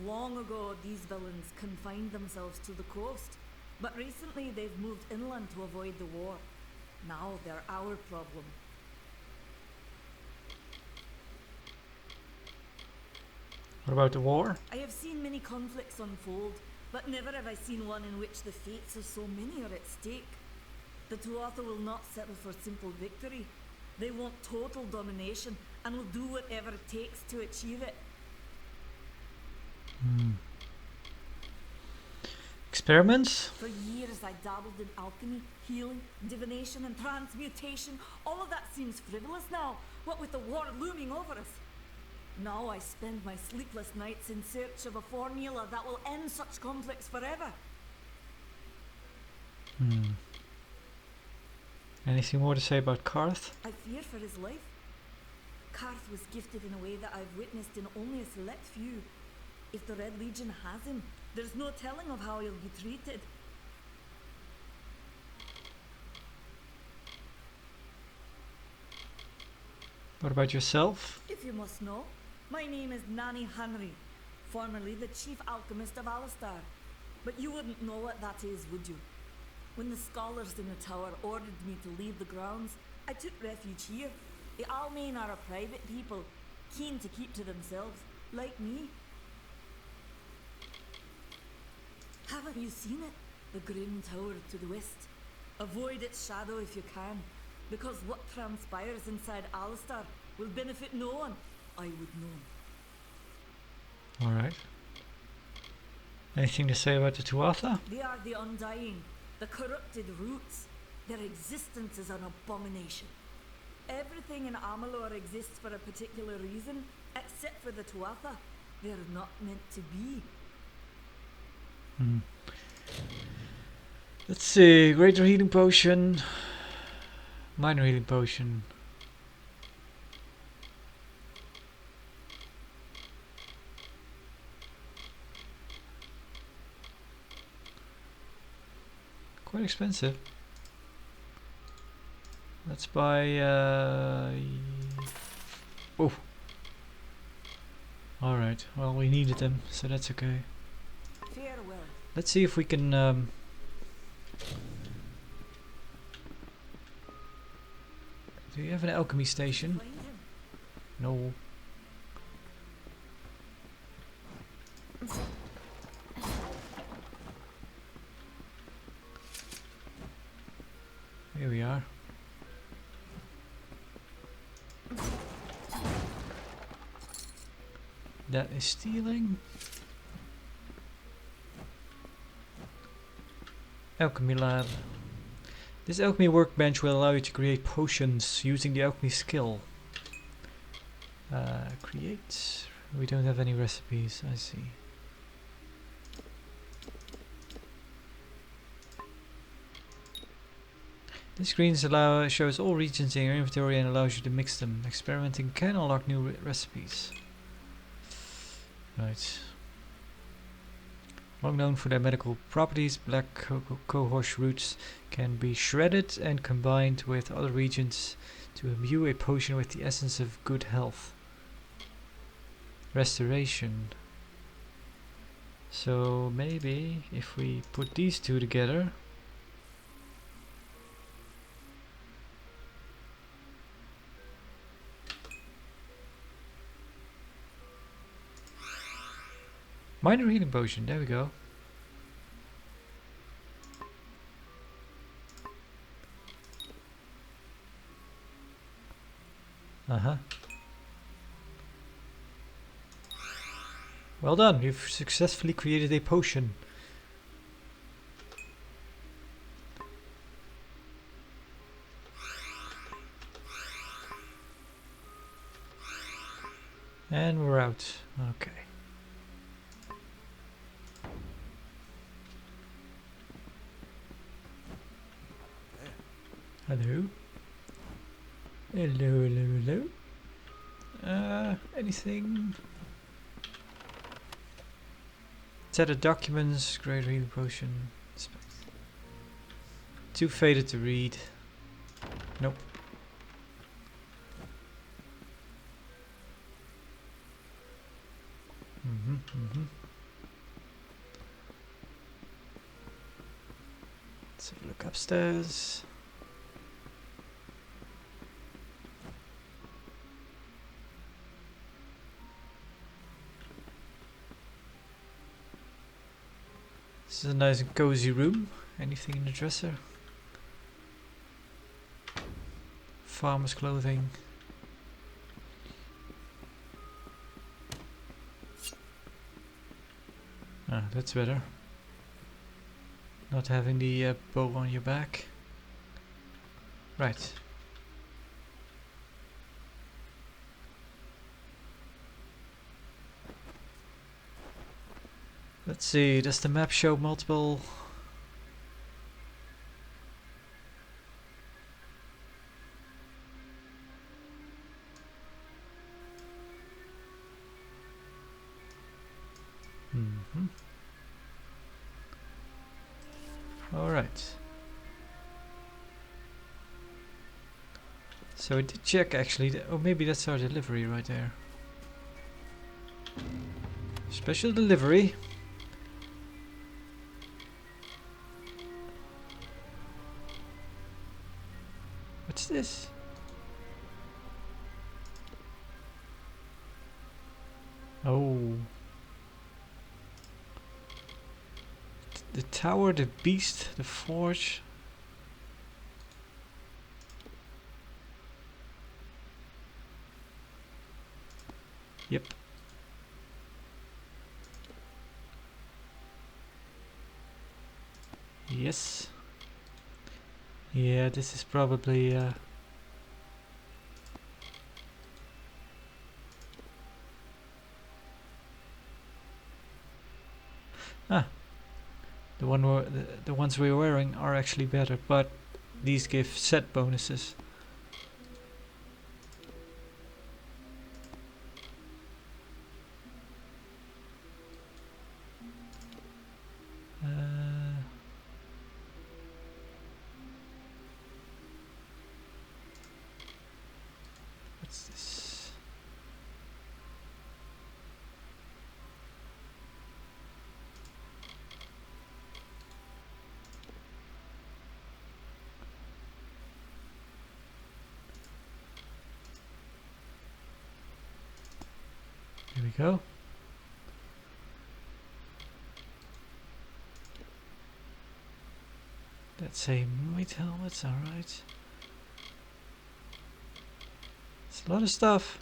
Long ago, these villains confined themselves to the coast, but recently they've moved inland to avoid the war. Now they're our problem. What about the war? I have seen many conflicts unfold, but never have I seen one in which the fates of so many are at stake. The Tuatha will not settle for simple victory. They want total domination and will do whatever it takes to achieve it. Experiments? For years I dabbled in alchemy, healing, divination and transmutation. All of that seems frivolous now, what with the war looming over us. Now I spend my sleepless nights in search of a formula that will end such conflicts forever. Anything more to say about Karth? I fear for his life. Karth was gifted in a way that I've witnessed in only a select few. If the Red Legion has him, there's no telling of how he'll be treated. What about yourself? If you must know, my name is Nani Henry, formerly the chief alchemist of Alistar. But you wouldn't know what that is, would you? When the scholars in the tower ordered me to leave the grounds, I took refuge here. The Almain are a private people, keen to keep to themselves, like me. Haven't you seen it? The grim tower to the west. Avoid its shadow if you can, because what transpires inside Alistar will benefit no one, I would know. Alright. Anything to say about the Tuatha? They are the undying, the corrupted roots. Their existence is an abomination. Everything in Amalur exists for a particular reason, except for the Tuatha. They're not meant to be. Let's see. Greater healing potion. Minor healing potion. Quite expensive. Let's buy oh. Alright, well we needed them, so that's okay. Farewell. Let's see if we can do you have an alchemy station? Find him. No. Here we are. That is stealing. Alchemy Lab. This alchemy workbench will allow you to create potions using the alchemy skill. Create. We don't have any recipes, I see. This screen shows all regions in your inventory and allows you to mix them. Experimenting can unlock new recipes. Right. Long known for their medical properties, black cohosh roots can be shredded and combined with other regions to imbue a potion with the essence of good health. Restoration. So maybe if we put these two together. Minor healing potion, there we go. Well done, you've successfully created a potion. And we're out. Okay. Hello. Hello. Anything? Set of documents, great healing potion. Too faded to read. Nope. Let's have a look upstairs. This is a nice and cozy room. Anything in the dresser? Farmer's clothing. Ah, that's better. Not having the bow on your back. Right. Let's see, does the map show multiple? Alright. So I did check actually, oh maybe that's our delivery right there. Special delivery. What's this? Oh. The tower, the beast, the forge. Yep. Yes. Yeah, this is probably the ones we're wearing are actually better, but these give set bonuses. What's this? Here we go. That's a white helmet, alright. It's a lot of stuff.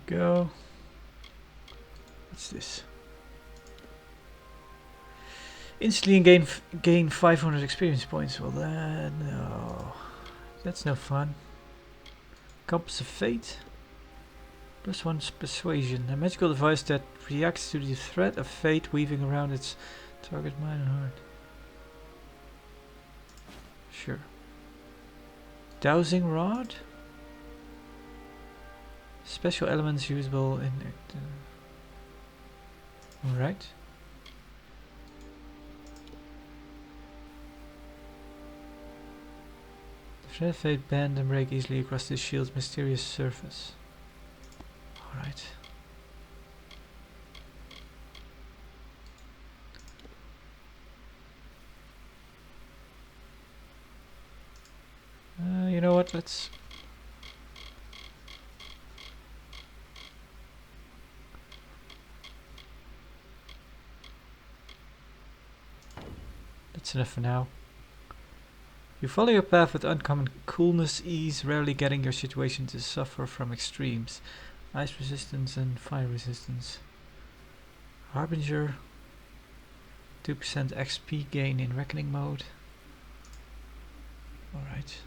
Go. What's this? Instantly gain 500 experience points. Well, no, that's no fun. Compass of Fate. +1 persuasion. A magical device that reacts to the threat of fate weaving around its target mind and heart. Sure. Dowsing Rod. Special elements usable in... Alright. The threat of fate bend and break easily across the shield's mysterious surface. Alright. You know what, let's that's enough for now. You follow your path with uncommon coolness, ease, rarely getting your situation to suffer from extremes. Ice resistance and fire resistance. Harbinger. 2% XP gain in Reckoning mode. Alright.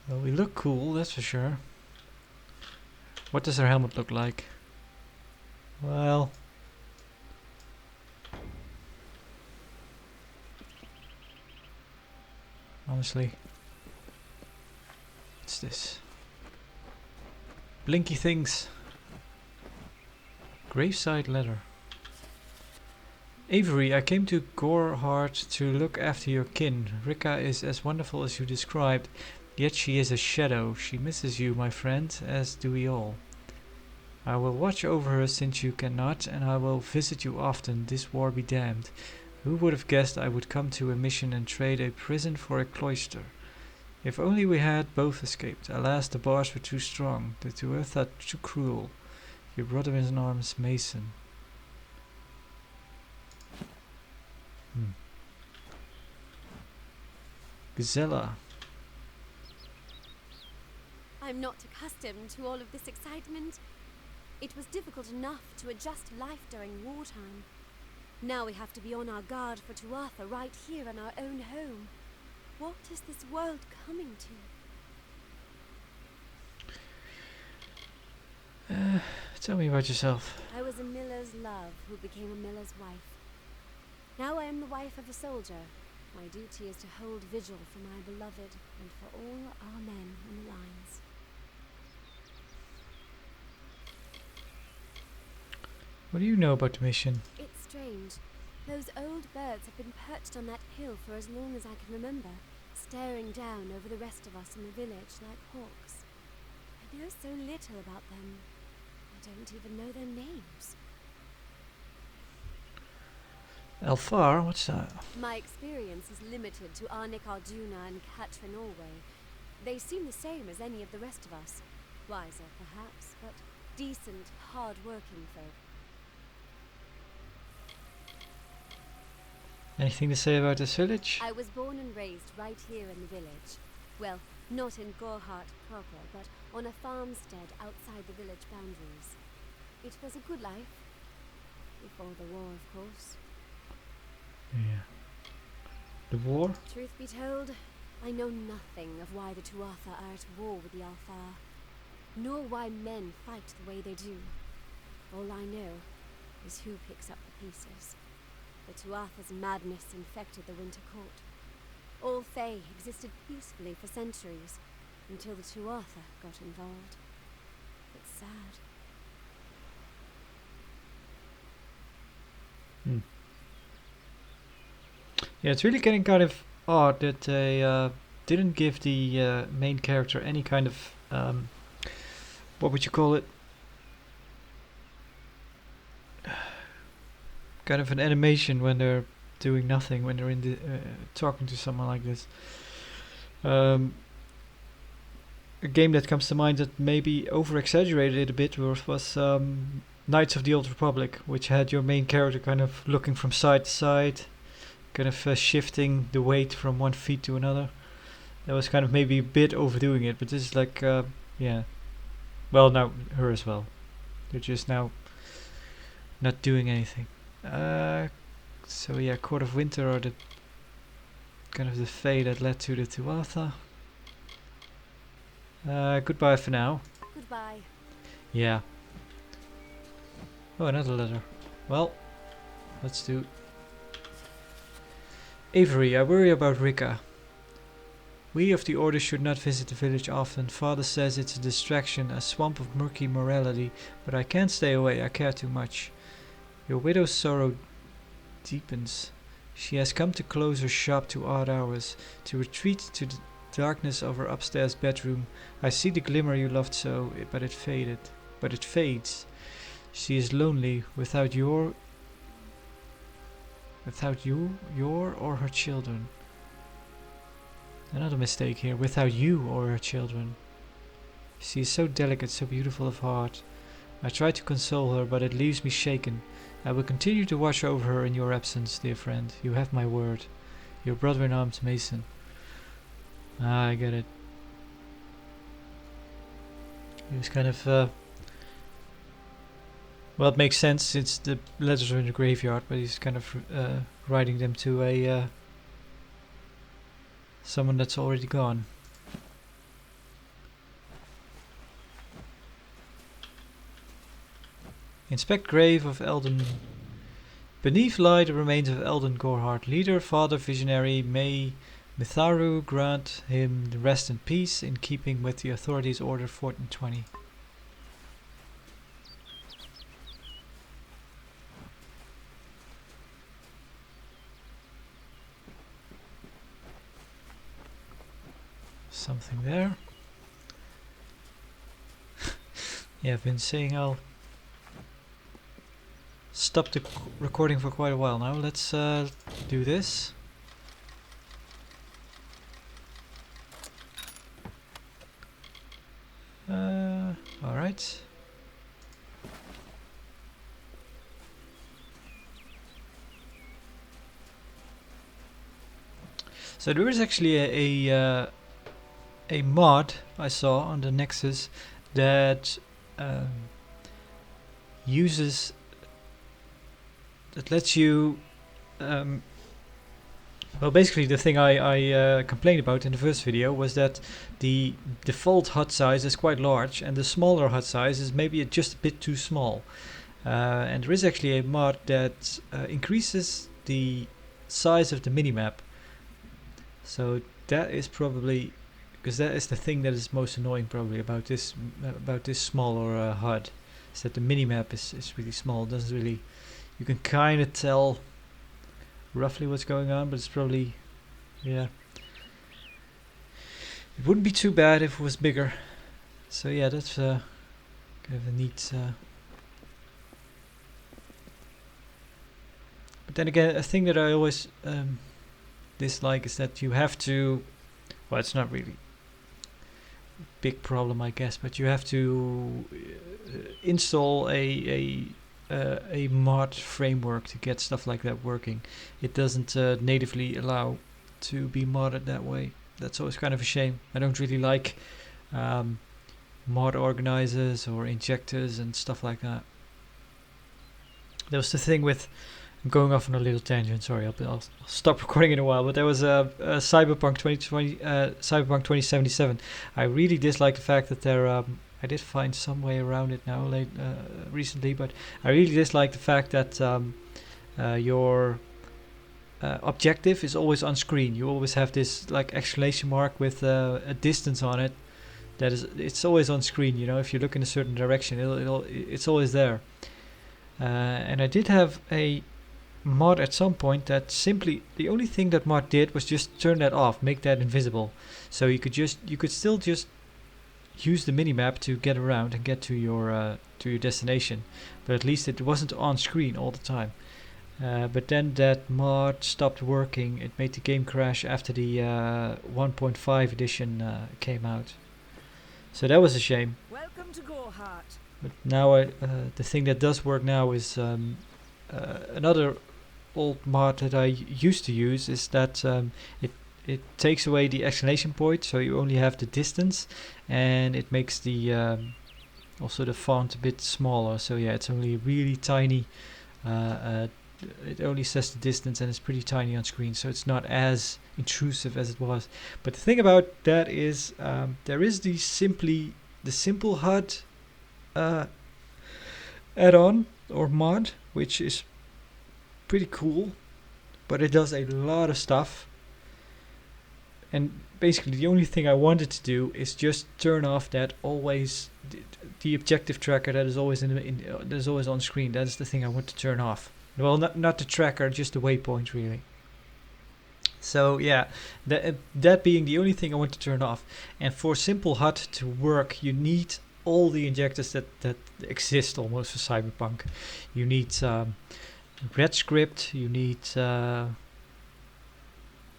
Well, we look cool, that's for sure. What does our helmet look like? Well... honestly... what's this? Blinky things. Graveside letter. Avery, I came to Gorhart to look after your kin. Rika is as wonderful as you described, yet she is a shadow. She misses you, my friend, as do we all. I will watch over her since you cannot, and I will visit you often, this war be damned. Who would have guessed I would come to a mission and trade a prison for a cloister? If only we had both escaped. Alas, the bars were too strong, the Tuatha too cruel. Your brother in arms, Mason. Gazella. I'm not accustomed to all of this excitement. It was difficult enough to adjust to life during wartime. Now we have to be on our guard for Tuatha right here in our own home. What is this world coming to? Tell me about yourself. I was a miller's love who became a miller's wife. Now I am the wife of a soldier. My duty is to hold vigil for my beloved and for all our men in the lines. What do you know about the mission? It's strange. Those old birds have been perched on that hill for as long as I can remember, staring down over the rest of us in the village like hawks. I know so little about them. I don't even know their names. Alfar? What's that? My experience is limited to Arnik Arjuna and Katrin Orway. They seem the same as any of the rest of us. Wiser, perhaps, but decent, hard-working folk. Anything to say about this village? I was born and raised right here in the village. Well, not in Gorhart proper, but on a farmstead outside the village boundaries. It was a good life. Before the war, of course. Yeah. The war? Truth be told, I know nothing of why the Tuatha are at war with the Alfar, nor why men fight the way they do. All I know is who picks up the pieces. The Tuatha's madness infected the Winter Court. All Fae existed peacefully for centuries, until the Tuatha got involved. It's sad. Yeah, it's really getting kind of odd that they didn't give the main character any kind of, what would you call it? Kind of an animation when they're doing nothing, when they're in the talking to someone like this. A game that comes to mind that maybe over-exaggerated it a bit was Knights of the Old Republic, which had your main character kind of looking from side to side, kind of shifting the weight from one feet to another. That was kind of maybe a bit overdoing it, but this is like, yeah. Well, now her as well. They're just now not doing anything. So yeah, Court of Winter are the kind of the fate that led to the Tuatha. Goodbye for now. Goodbye. Yeah. Oh, another letter. Well, let's do. Avery, I worry about Rika. We of the Order should not visit the village often. Father says it's a distraction, a swamp of murky morality, but I can't stay away, I care too much. Your widow's sorrow deepens. She has come to close her shop to odd hours, to retreat to the darkness of her upstairs bedroom. I see the glimmer you loved so, but it fades. She is lonely, without you or her children. Another mistake here, without you or her children. She is so delicate, so beautiful of heart. I try to console her, but it leaves me shaken. I will continue to watch over her in your absence, dear friend. You have my word. Your brother-in-arms, Mason. Ah, I get it. He was kind of, well, it makes sense since the letters are in the graveyard, but he's kind of writing them to a someone that's already gone. Inspect grave of Eldon. Beneath lie the remains of Eldon Gorhart, leader, father, visionary. May Mitharu grant him the rest in peace, in keeping with the authorities' order 1420. Something there. Yeah, I've been saying I'll stop the recording for quite a while now. Let's do this. Alright. So there is actually a mod I saw on the Nexus that uses, that lets you well, basically the thing I complained about in the first video was that the default hut size is quite large and the smaller hut size is maybe just a bit too small, and there is actually a mod that increases the size of the minimap. So that is probably, because that is the thing that is most annoying probably about this smaller HUD, is that the minimap is really small. It doesn't really, you can kind of tell roughly what's going on, but it's probably, yeah, it wouldn't be too bad if it was bigger. So yeah, that's kind of a neat but then again, a thing that I always dislike is that you have to, well, it's not really a big problem I guess, but you have to install a mod framework to get stuff like that working. It doesn't natively allow to be modded that way. That's always kind of a shame. I don't really like mod organizers or injectors and stuff like that. There was the thing with, I'm going off on a little tangent, sorry, I'll stop recording in a while, but there was a Cyberpunk 2020, Cyberpunk 2077. I really dislike the fact that there, I did find some way around it now recently, but I really dislike the fact that your objective is always on screen. You always have this like exclamation mark with a distance on it. That is, it's always on screen. You know, if you look in a certain direction, it's always there. And I did have a mod at some point that simply, the only thing that mod did was just turn that off, make that invisible. So you could still just use the minimap to get around and get to your destination, but at least it wasn't on screen all the time. But then that mod stopped working. It made the game crash after the 1.5 edition came out. So that was a shame. Welcome to Gorhart. But now the thing that does work now is another old mod that I used to use, is that it takes away the exclamation point, so you only have the distance, and it makes the also the font a bit smaller. So yeah, it's only a really tiny it only says the distance and it's pretty tiny on screen, so it's not as intrusive as it was. But the thing about that is there is the simple HUD add-on or mod, which is pretty cool, but it does a lot of stuff. And basically the only thing I wanted to do is just turn off that always the objective tracker that is always that is always on screen. That is the thing I want to turn off. Well, not the tracker, just the waypoint, really. So yeah, that being the only thing I want to turn off. And for simple HUD to work, you need all the injectors that exist almost for Cyberpunk. You need red script, you need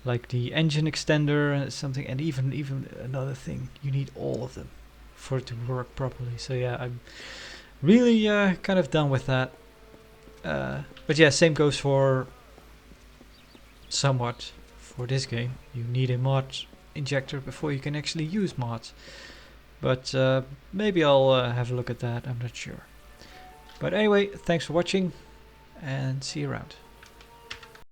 like the engine extender and something, and even another thing. You need all of them for it to work properly. So yeah, I'm really kind of done with that. But yeah, same goes for somewhat for this game. You need a mod injector before you can actually use mods. But maybe I'll have a look at that, I'm not sure. But anyway, thanks for watching and see you around.